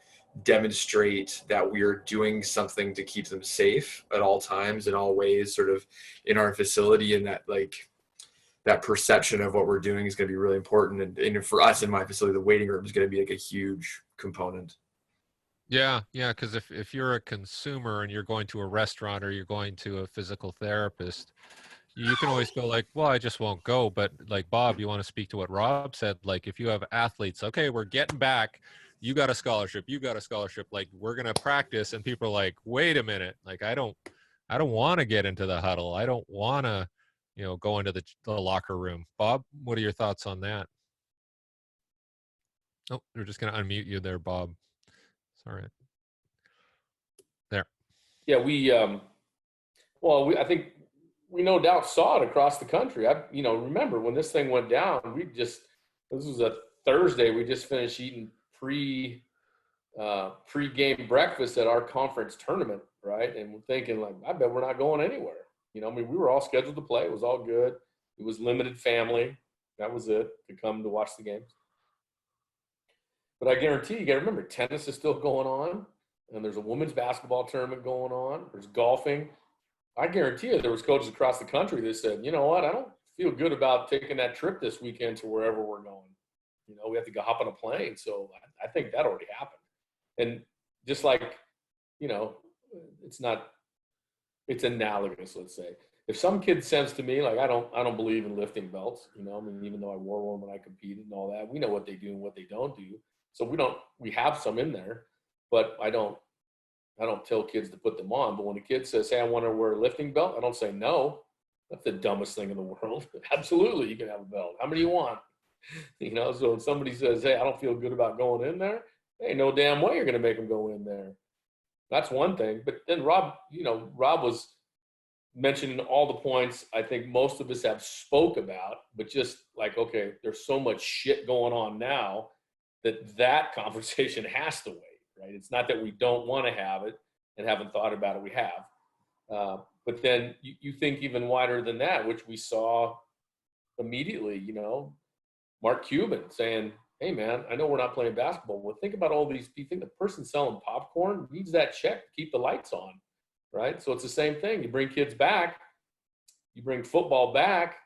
demonstrate that we are doing something to keep them safe at all times, in all ways, sort of in our facility, and that like that perception of what we're doing is going to be really important. And for us in my facility, the waiting room is going to be like a huge component. Yeah, because if you're a consumer and you're going to a restaurant or you're going to a physical therapist, you can always go like, well, I just won't go. But like, Bob, you want to speak to what Rob said? Like, if you have athletes, okay, we're getting back. You got a scholarship. Like, we're going to practice. And people are like, wait a minute. Like, I don't want to get into the huddle. I don't want to, go into the locker room. Bob, what are your thoughts on that? Oh, we're just going to unmute you there, Bob. Sorry. There. Yeah, I think we no doubt saw it across the country. Remember when this thing went down, this was a Thursday. We just finished eating pre-game breakfast at our conference tournament, right? And we're thinking like, I bet we're not going anywhere. We were all scheduled to play. It was all good. It was limited family. That was it, to come to watch the games. But I guarantee you got to remember, tennis is still going on, and there's a women's basketball tournament going on. There's golfing. I guarantee you there was coaches across the country that said, you know what, I don't feel good about taking that trip this weekend to wherever we're going. We have to go hop on a plane. So I think that already happened. And just like, it's not, it's analogous, let's say. If some kid says to me, like, I don't believe in lifting belts, you know, I mean, even though I wore one when I competed and all that, we know what they do and what they don't do. So we have some in there, but I don't tell kids to put them on. But when a kid says, hey, I want to wear a lifting belt, I don't say no. That's the dumbest thing in the world. Absolutely, you can have a belt. How many you want? You know, so if somebody says, hey, I don't feel good about going in there, hey, no damn way you're going to make them go in there. That's one thing. But then Rob was mentioning all the points I think most of us have spoke about, but just like, okay, there's so much shit going on now that conversation has to wait, right? It's not that we don't want to have it and haven't thought about it. We have. But then you think even wider than that, which we saw immediately, you know, Mark Cuban saying, hey, man, I know we're not playing basketball. Well, think about all these. You think the person selling popcorn needs that check to keep the lights on, right? So it's the same thing. You bring kids back, you bring football back,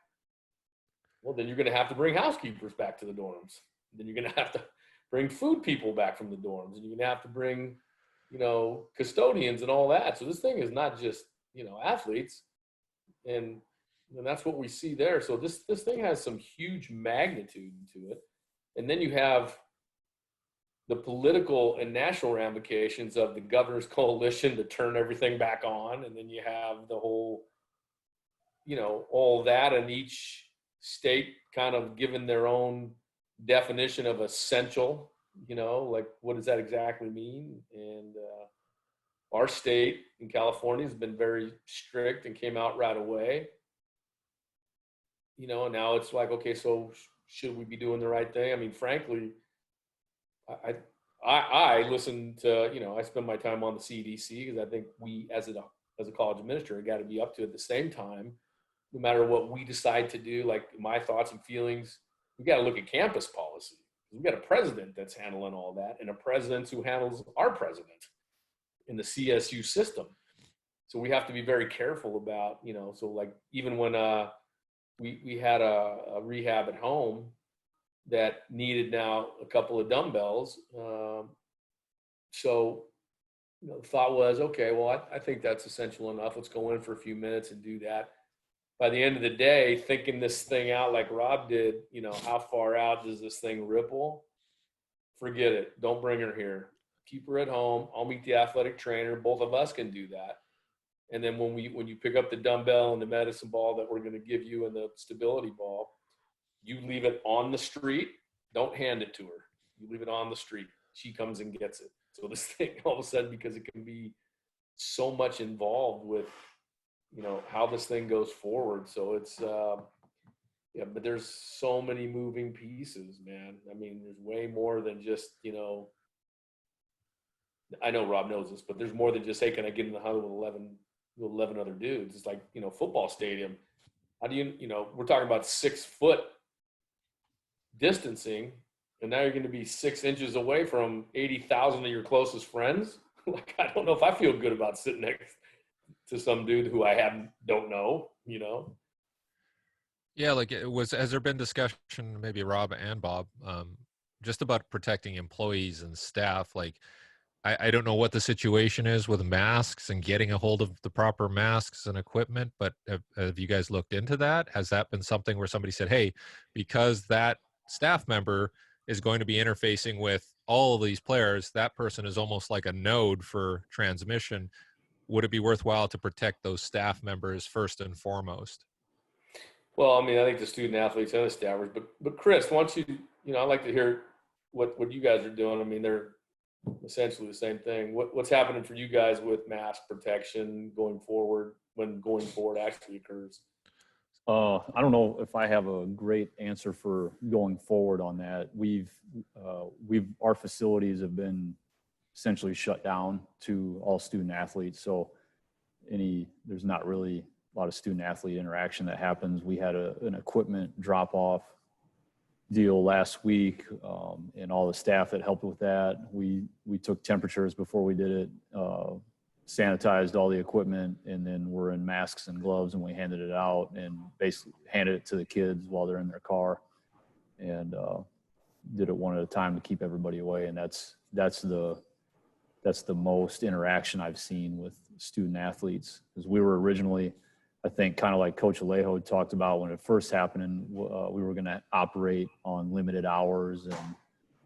well, then you're going to have to bring housekeepers back to the dorms. Then you're going to have to bring food people back from the dorms. And you're going to have to bring, you know, custodians and all that. So this thing is not just, you know, athletes. And that's what we see there. So this thing has some huge magnitude to it. And then you have the political and national ramifications of the governor's coalition to turn everything back on. And then you have the whole, you know, all that, and each state kind of given their own definition of essential, you know, like what does that exactly mean? And our state in California has been very strict and came out right away. You know, and now it's like, okay, so should we be doing the right thing? I mean, frankly, I listen to, you know, I spend my time on the CDC because I think we, as a college administrator, got to be up to it at the same time, no matter what we decide to do. Like my thoughts and feelings, we got to look at campus policy. We've got a president that's handling all that, and a president who handles our president in the CSU system. So we have to be very careful about, you know, so like even when we had a rehab at home that needed now a couple of dumbbells. So you know, the thought was, okay, well, I think that's essential enough. Let's go in for a few minutes and do that. By the end of the day, thinking this thing out like Rob did, you know, how far out does this thing ripple? Forget it. Don't bring her here. Keep her at home. I'll meet the athletic trainer. Both of us can do that. And then when you pick up the dumbbell and the medicine ball that we're going to give you and the stability ball, you leave it on the street. Don't hand it to her. You leave it on the street. She comes and gets it. So this thing, all of a sudden, because it can be so much involved with, you know, how this thing goes forward. So it's, yeah, but there's so many moving pieces, man. I mean, there's way more than just, you know, I know Rob knows this, but there's more than just, hey, can I get in the huddle with 11 other dudes? It's like, you know, football stadium. How do you know, we're talking about 6 foot distancing, and now you're going to be 6 inches away from 80,000 of your closest friends. Like, I don't know if I feel good about sitting next to some dude who I don't know, you know? Yeah, like has there been discussion, maybe Rob and Bob, just about protecting employees and staff? Like, I don't know what the situation is with masks and getting a hold of the proper masks and equipment, but have you guys looked into that? Has that been something where somebody said, hey, because that staff member is going to be interfacing with all of these players, that person is almost like a node for transmission. Would it be worthwhile to protect those staff members first and foremost? Well, I mean, I think the student athletes and the staffers, but Chris, why don't you know, I'd like to hear what you guys are doing. I mean, they're essentially the same thing. What's happening for you guys with mask protection going forward when going forward actually occurs? I don't know if I have a great answer for going forward on that. Our facilities have been essentially shut down to all student athletes. So there's not really a lot of student athlete interaction that happens. We had an equipment drop off deal last week, and all the staff that helped with that. We took temperatures before we did it, sanitized all the equipment, and then we're in masks and gloves, and we handed it out and basically handed it to the kids while they're in their car, and did it one at a time to keep everybody away. And that's the that's the most interaction I've seen with student athletes. Because we were originally, I think, kind of like Coach Alejo talked about when it first happened, and we were going to operate on limited hours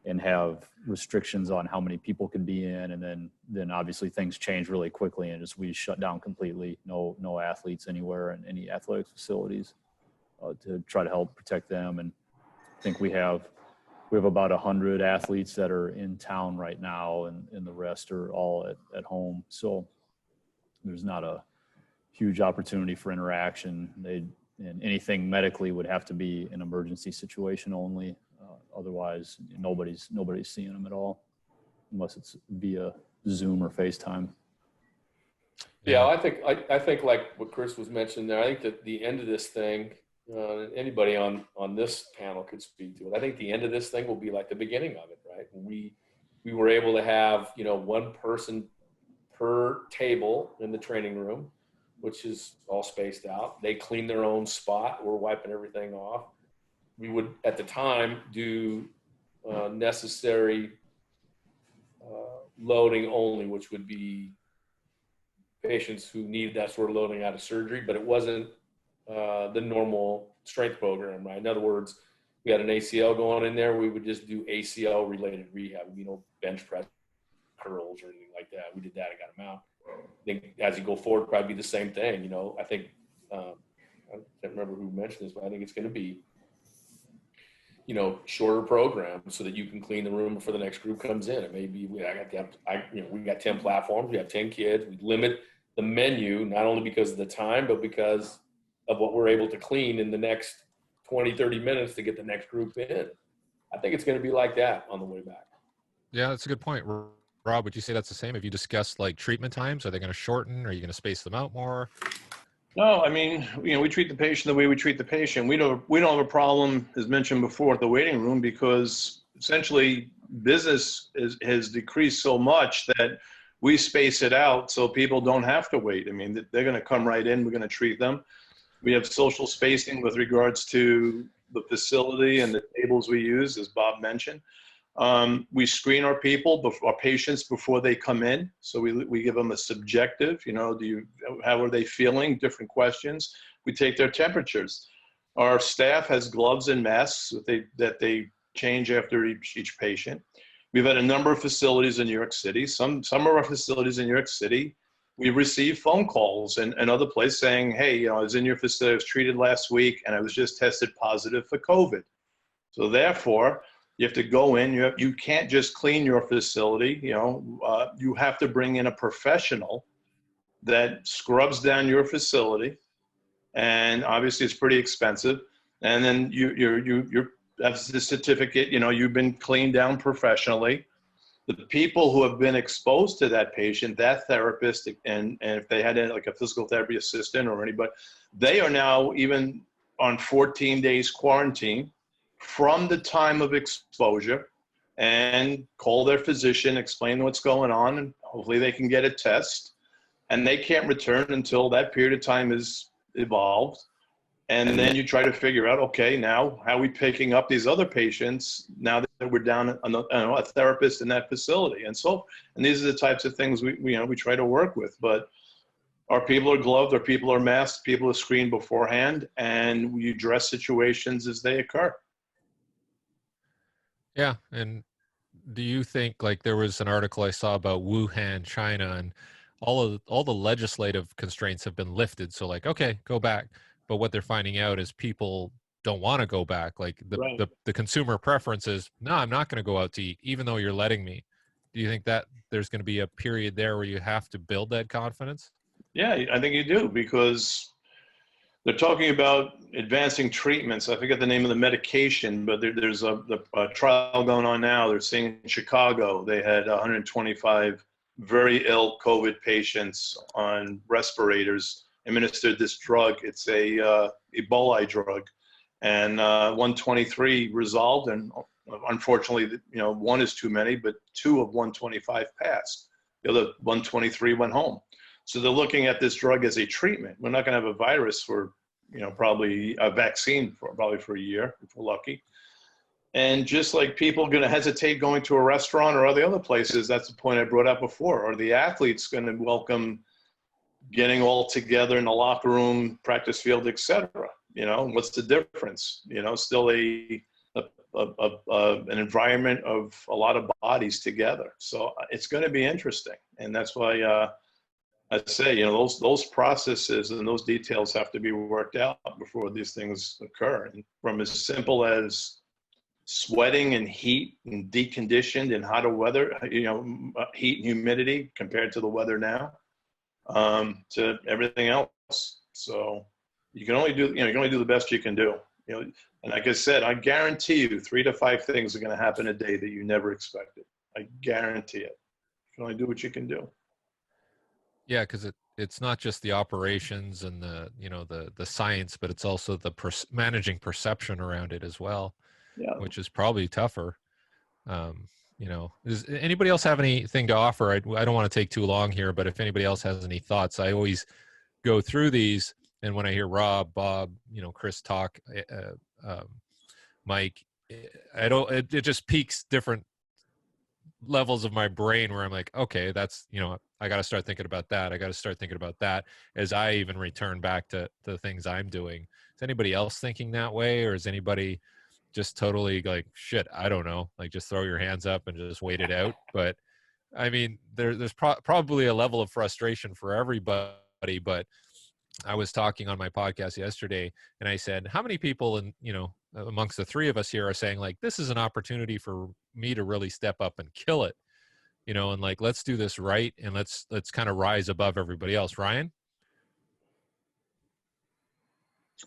and have restrictions on how many people could be in. And then obviously things changed really quickly, and we shut down completely. No athletes anywhere in any athletic facilities to try to help protect them. And I think we have about 100 athletes that are in town right now, and the rest are all at home. So there's not a huge opportunity for interaction. And anything medically would have to be an emergency situation only. Otherwise, nobody's seeing them at all, unless it's via Zoom or FaceTime. Yeah, I think like what Chris was mentioning there. I think that the end of this thing, anybody on this panel could speak to it. I think the end of this thing will be like the beginning of it, right? We were able to have, you know, one person per table in the training room, which is all spaced out. They clean their own spot. We're wiping everything off. We would, at the time, do necessary loading only, which would be patients who needed that sort of loading out of surgery, but it wasn't the normal strength program, right? In other words, we had an ACL going in there. We would just do ACL related rehab, you know, bench press, curls, or anything like that. We did that and got them out. I think as you go forward, probably be the same thing. You know, I think, I can't remember who mentioned this, but I think it's going to be, you know, shorter programs so that you can clean the room before the next group comes in. It may be, we got 10 platforms, we have 10 kids. We limit the menu, not only because of the time, but because of what we're able to clean in the next 20, 30 minutes to get the next group in. I think it's going to be like that on the way back. Yeah, that's a good point. Rob, would you say that's the same? Have you discussed like treatment times? Are they going to shorten? Are you going to space them out more? No, I mean, you know, we treat the patient the way we treat the patient. We don't have a problem, as mentioned before, at the waiting room, because essentially business has decreased so much that we space it out so people don't have to wait. I mean, they're going to come right in. We're going to treat them. We have social spacing with regards to the facility and the tables we use, as Bob mentioned. We screen our patients before they come in. So we give them a subjective, you know, how are they feeling? Different questions. We take their temperatures. Our staff has gloves and masks that they change after each patient. We've had a number of facilities in New York City. Some of our facilities in New York City, we receive phone calls and other places saying, hey, you know, I was in your facility, I was treated last week, and I was just tested positive for COVID. So therefore, you have to go in. You can't just clean your facility. You know, you have to bring in a professional that scrubs down your facility, and obviously it's pretty expensive. And then you have the certificate. You know, you've been cleaned down professionally. The people who have been exposed to that patient, that therapist, and if they had like a physical therapy assistant or anybody, they are now even on 14 days quarantine from the time of exposure, and call their physician, explain what's going on, and hopefully they can get a test. And they can't return until that period of time is evolved. And then you try to figure out, okay, now how are we picking up these other patients now that we're down a therapist in that facility? And these are the types of things we try to work with. But our people are gloved, our people are masked, people are screened beforehand, and we address situations as they occur. Yeah. And do you think, like, there was an article I saw about Wuhan, China, and all the legislative constraints have been lifted. So like, okay, go back. But what they're finding out is people don't want to go back. Like the consumer preference is, no, I'm not going to go out to eat, even though you're letting me. Do you think that there's going to be a period there where you have to build that confidence? Yeah, I think you do, because they're talking about advancing treatments. I forget the name of the medication, but there's a trial going on now. They're saying in Chicago, they had 125 very ill COVID patients on respirators administered this drug. It's a Ebola drug, and 123 resolved, and unfortunately, one is too many, but 2 of 125 passed. The other 123 went home. So they're looking at this drug as a treatment. We're not going to have a virus for, probably a vaccine for a year, if we're lucky. And just like people are going to hesitate going to a restaurant or other places, that's the point I brought up before. Are the athletes going to welcome getting all together in the locker room, practice field, etc.? You know, what's the difference? You know, still an environment of a lot of bodies together. So it's going to be interesting, and that's why I say, you know, those processes and those details have to be worked out before these things occur. And from as simple as sweating and heat and deconditioned and hotter weather, you know, heat and humidity compared to the weather now, to everything else. So you can only do the best you can do. You know, and like I said, I guarantee you 3 to 5 things are going to happen a day that you never expected. I guarantee it. You can only do what you can do. Yeah, because it's not just the operations and the science, but it's also the managing perception around it as well, Yeah. which is probably tougher. You know, does anybody else have anything to offer? I don't want to take too long here, but if anybody else has any thoughts, I always go through these, and when I hear Rob, Bob, you know, Chris talk, Mike, it just piques different levels of my brain where I'm like, okay, that's, you know, I got to start thinking about that. I got to start thinking about that as I even return back to the things I'm doing. Is anybody else thinking that way, or is anybody just totally like, shit, I don't know, like just throw your hands up and just wait it out? But I mean, there's probably a level of frustration for everybody, but I was talking on my podcast yesterday, and I said, how many people amongst the 3 of us here are saying like, this is an opportunity for me to really step up and kill it, you know, and like, let's do this right. And let's kind of rise above everybody else. Ryan?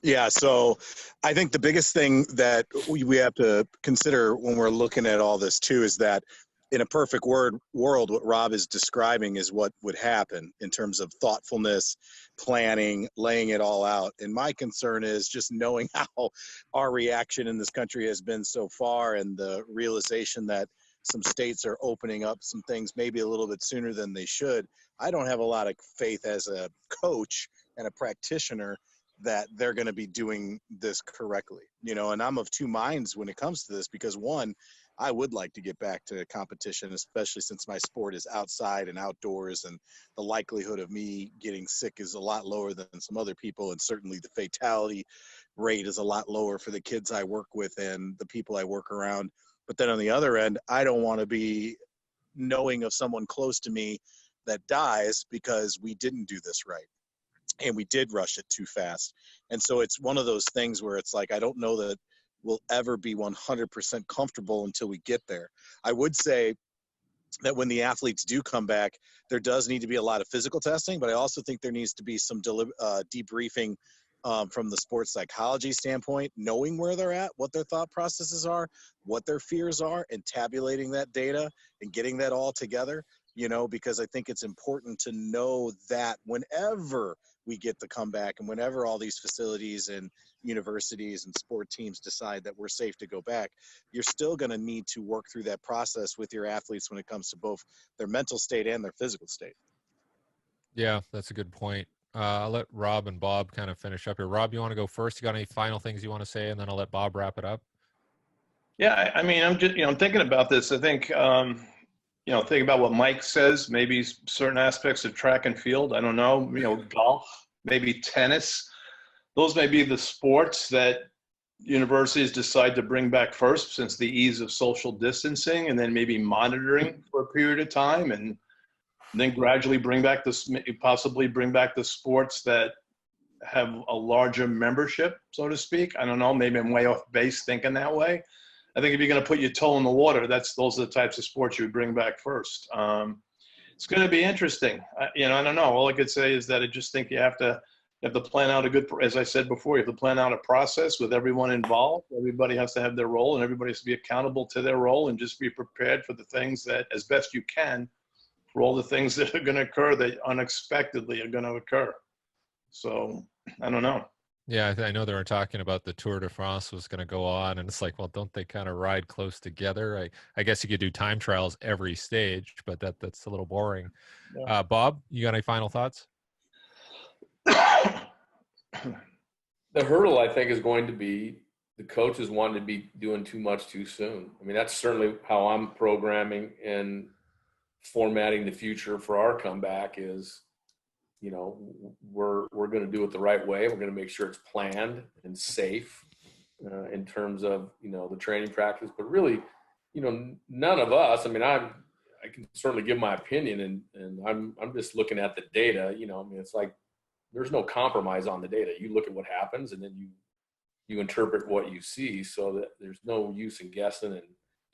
Yeah, so I think the biggest thing that we have to consider when we're looking at all this too is that in a perfect world, what Rob is describing is what would happen in terms of thoughtfulness, planning, laying it all out. And my concern is just knowing how our reaction in this country has been so far, and the realization that some states are opening up some things maybe a little bit sooner than they should. I don't have a lot of faith as a coach and a practitioner that they're going to be doing this correctly, you know, and I'm of 2 minds when it comes to this, because one, I would like to get back to competition, especially since my sport is outside and outdoors, and the likelihood of me getting sick is a lot lower than some other people. And certainly the fatality rate is a lot lower for the kids I work with and the people I work around. But then on the other end, I don't want to be knowing of someone close to me that dies because we didn't do this right, and we did rush it too fast. And so it's one of those things where it's like, I don't know that we'll ever be 100% comfortable until we get there. I would say that when the athletes do come back, there does need to be a lot of physical testing, but I also think there needs to be some debriefing from the sports psychology standpoint, knowing where they're at, what their thought processes are, what their fears are, and tabulating that data and getting that all together, you know, because I think it's important to know that whenever we get the comeback and whenever all these facilities and universities and sport teams decide that we're safe to go back, you're still going to need to work through that process with your athletes when it comes to both their mental state and their physical state. Yeah, that's a good point. I'll let Rob and Bob kind of finish up here. Rob, you want to go first? You got any final things you want to say, and then I'll let Bob wrap it up? Yeah, I mean, I'm just, I'm thinking about this. I think, think about what Mike says, maybe certain aspects of track and field. I don't know, golf, maybe tennis. Those may be the sports that universities decide to bring back first, since the ease of social distancing, and then maybe monitoring for a period of time, and then gradually possibly bring back the sports that have a larger membership, so to speak. I don't know, maybe I'm way off base thinking that way. I think if you're going to put your toe in the water, those are the types of sports you would bring back first. It's going to be interesting. I don't know. All I could say is that I just think you have to plan out as I said before, you have to plan out a process with everyone involved. Everybody has to have their role, and everybody has to be accountable to their role, and just be prepared for the things that, as best you can, for all the things that are going to occur that unexpectedly are going to occur. So I don't know. Yeah, I know they were talking about the Tour de France was going to go on, and it's like, well, don't they kind of ride close together? I guess you could do time trials every stage, but that's a little boring. Yeah. Bob, you got any final thoughts? The hurdle, I think, is going to be the coaches wanted to be doing too much too soon. I mean, that's certainly how I'm programming and formatting the future for our comeback is, you know, we're going to do it the right way. We're going to make sure it's planned and safe in terms of, you know, the training practice, but really, you know, none of us, I mean, I can certainly give my opinion and I'm just looking at the data, you know, I mean, it's like, there's no compromise on the data. You look at what happens and then you interpret what you see, so that there's no use in guessing and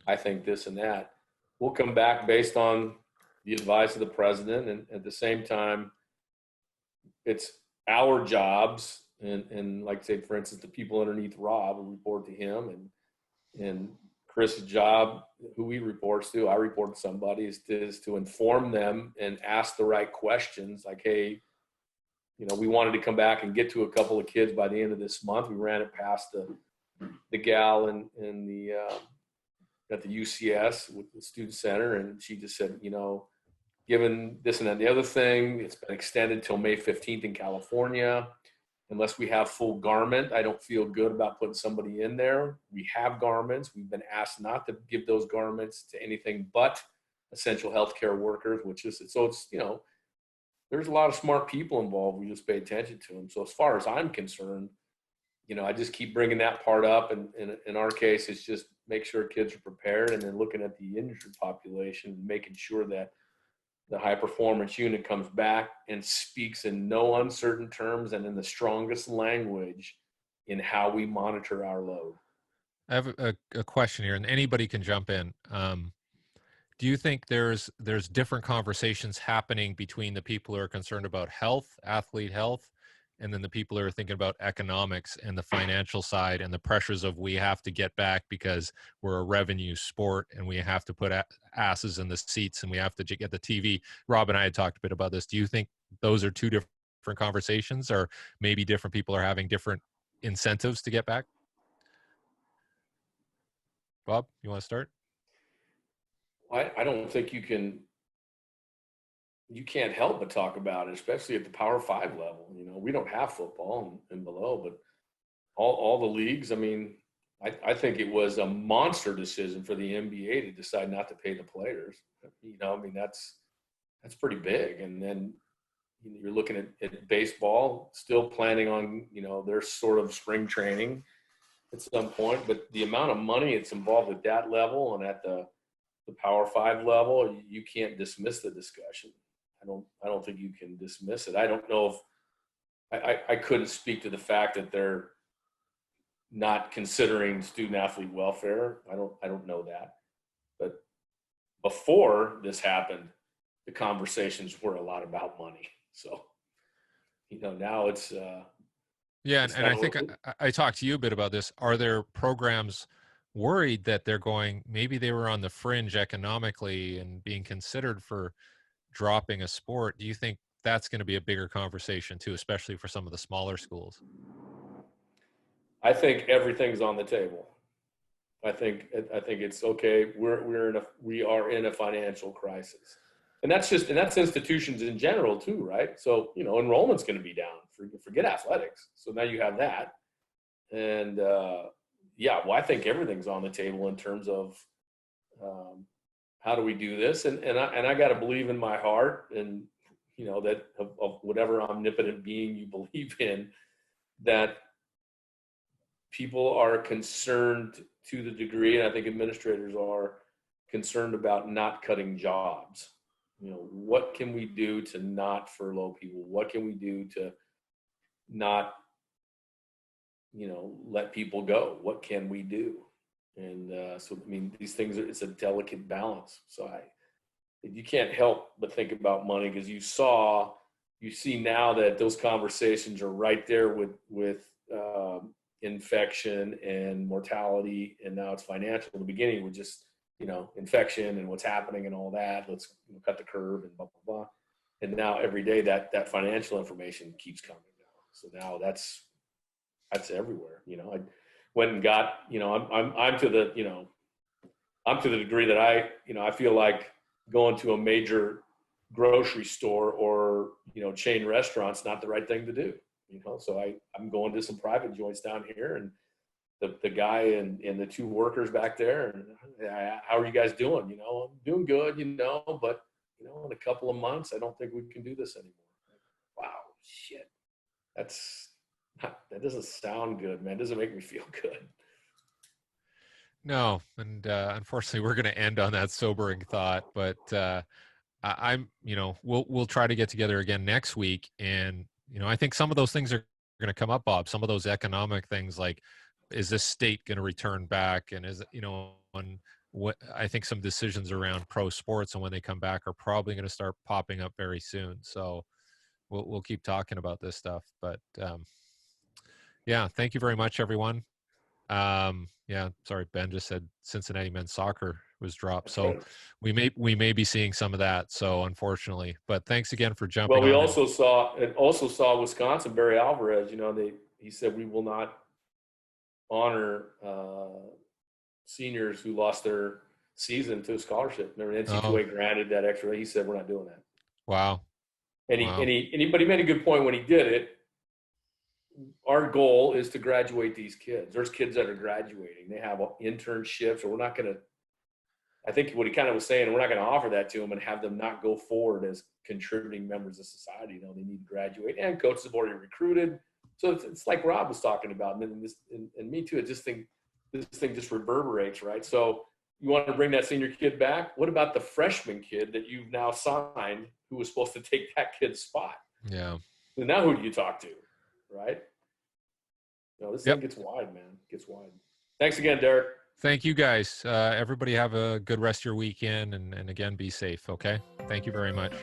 I think this and that. We'll come back based on the advice of the president, and at the same time, it's our jobs and like say, for instance, the people underneath Rob will report to him, and Chris's job, who he reports to, I report to somebody, is to inform them and ask the right questions. Like, hey, you know, we wanted to come back and get to a couple of kids by the end of this month. We ran it past the gal in the at the UCS with the student center, and she just said, you know, given this and that and the other thing, it's been extended till May 15th in California. Unless we have full garment, I don't feel good about putting somebody in there. We have garments. We've been asked not to give those garments to anything but essential healthcare workers, which is, so it's, you know, there's a lot of smart people involved. We just pay attention to them. So as far as I'm concerned, you know, I just keep bringing that part up. And in our case, it's just make sure kids are prepared, and then looking at the injured population, making sure that the high performance unit comes back and speaks in no uncertain terms and in the strongest language in how we monitor our load. I have a question here, and anybody can jump in. Do you think there's different conversations happening between the people who are concerned about health, athlete health, and then the people who are thinking about economics and the financial side and the pressures of we have to get back because we're a revenue sport and we have to put asses in the seats and we have to get the TV? Rob and I had talked a bit about this. Do you think those are two different conversations, or maybe different people are having different incentives to get back? Bob, you want to start? I don't think you can't help but talk about it, especially at the Power 5 level. You know, we don't have football and below, but all the leagues, I mean, I think it was a monster decision for the NBA to decide not to pay the players. You know, I mean, that's pretty big. And then you're looking at baseball, still planning on, you know, their sort of spring training at some point, but the amount of money it's involved at that level and at the Power 5 level, you can't dismiss the discussion. I don't think you can dismiss it. I don't know if I couldn't speak to the fact that they're not considering student athlete welfare. I don't know that. But before this happened, the conversations were a lot about money. So, you know, now it's yeah, and I think I talked to you a bit about this. Are there programs worried that they're going, maybe they were on the fringe economically and being considered for dropping a sport? Do you think that's going to be a bigger conversation too, especially for some of the smaller schools? I think everything's on the table. I think it's okay. We are in a financial crisis, and that's institutions in general too, right? So, you know, enrollment's going to be down. Forget athletics. So now you have that, and yeah, well, I think everything's on the table in terms of how do we do this, and I got to believe in my heart, and you know that of whatever omnipotent being you believe in, that people are concerned to the degree, and I think administrators are concerned about not cutting jobs. You know, what can we do to not furlough people? What can we do to not, you know, let people go? What can we do? And so, I mean, these things it's a delicate balance. So you can't help but think about money, because you see now that those conversations are right there with infection and mortality, and now it's financial. In the beginning, we're just, you know, infection and what's happening and all that. Let's, you know, cut the curve and blah blah blah. And now every day that financial information keeps coming down. So now that's everywhere. You know, I went and got, you know, I'm to the, you know, I'm to the degree that I feel like going to a major grocery store or, you know, chain restaurant's not the right thing to do. You know, so I'm going to some private joints down here, and the guy and the two workers back there, and how are you guys doing? You know, I'm doing good, you know, but you know, in a couple of months, I don't think we can do this anymore. Wow, shit. That doesn't sound good, man. It doesn't make me feel good. No, and unfortunately, we're going to end on that sobering thought. But I'm, you know, we'll try to get together again next week, and you know, I think some of those things are going to come up, Bob. Some of those economic things, like, is this state going to return back, and is, you know, on what I think some decisions around pro sports and when they come back are probably going to start popping up very soon. So we'll keep talking about this stuff. But yeah, thank you very much, everyone. Yeah, sorry, Ben just said Cincinnati men's soccer was dropped, so we may be seeing some of that, so unfortunately, but thanks again for jumping well, we on. also saw Wisconsin, Barry Alvarez, you know, he said we will not honor seniors who lost their season to a scholarship. Remember, NC2A granted that extra. He said we're not doing that. Wow. But he made a good point when he did it. Our goal is to graduate these kids. There's kids that are graduating. They have internships, or we're not going to, I think what he kind of was saying, we're not going to offer that to them and have them not go forward as contributing members of society. You know, they need to graduate, and coaches have already recruited. So it's like Rob was talking about, and me too. This thing just reverberates, right? So you want to bring that senior kid back. What about the freshman kid that you've now signed who was supposed to take that kid's spot? Yeah. And now who do you talk to? Right? No, this thing gets wide, man. It gets wide. Thanks again, Derek. Thank you, guys. Everybody have a good rest of your weekend, and again, be safe, okay? Thank you very much.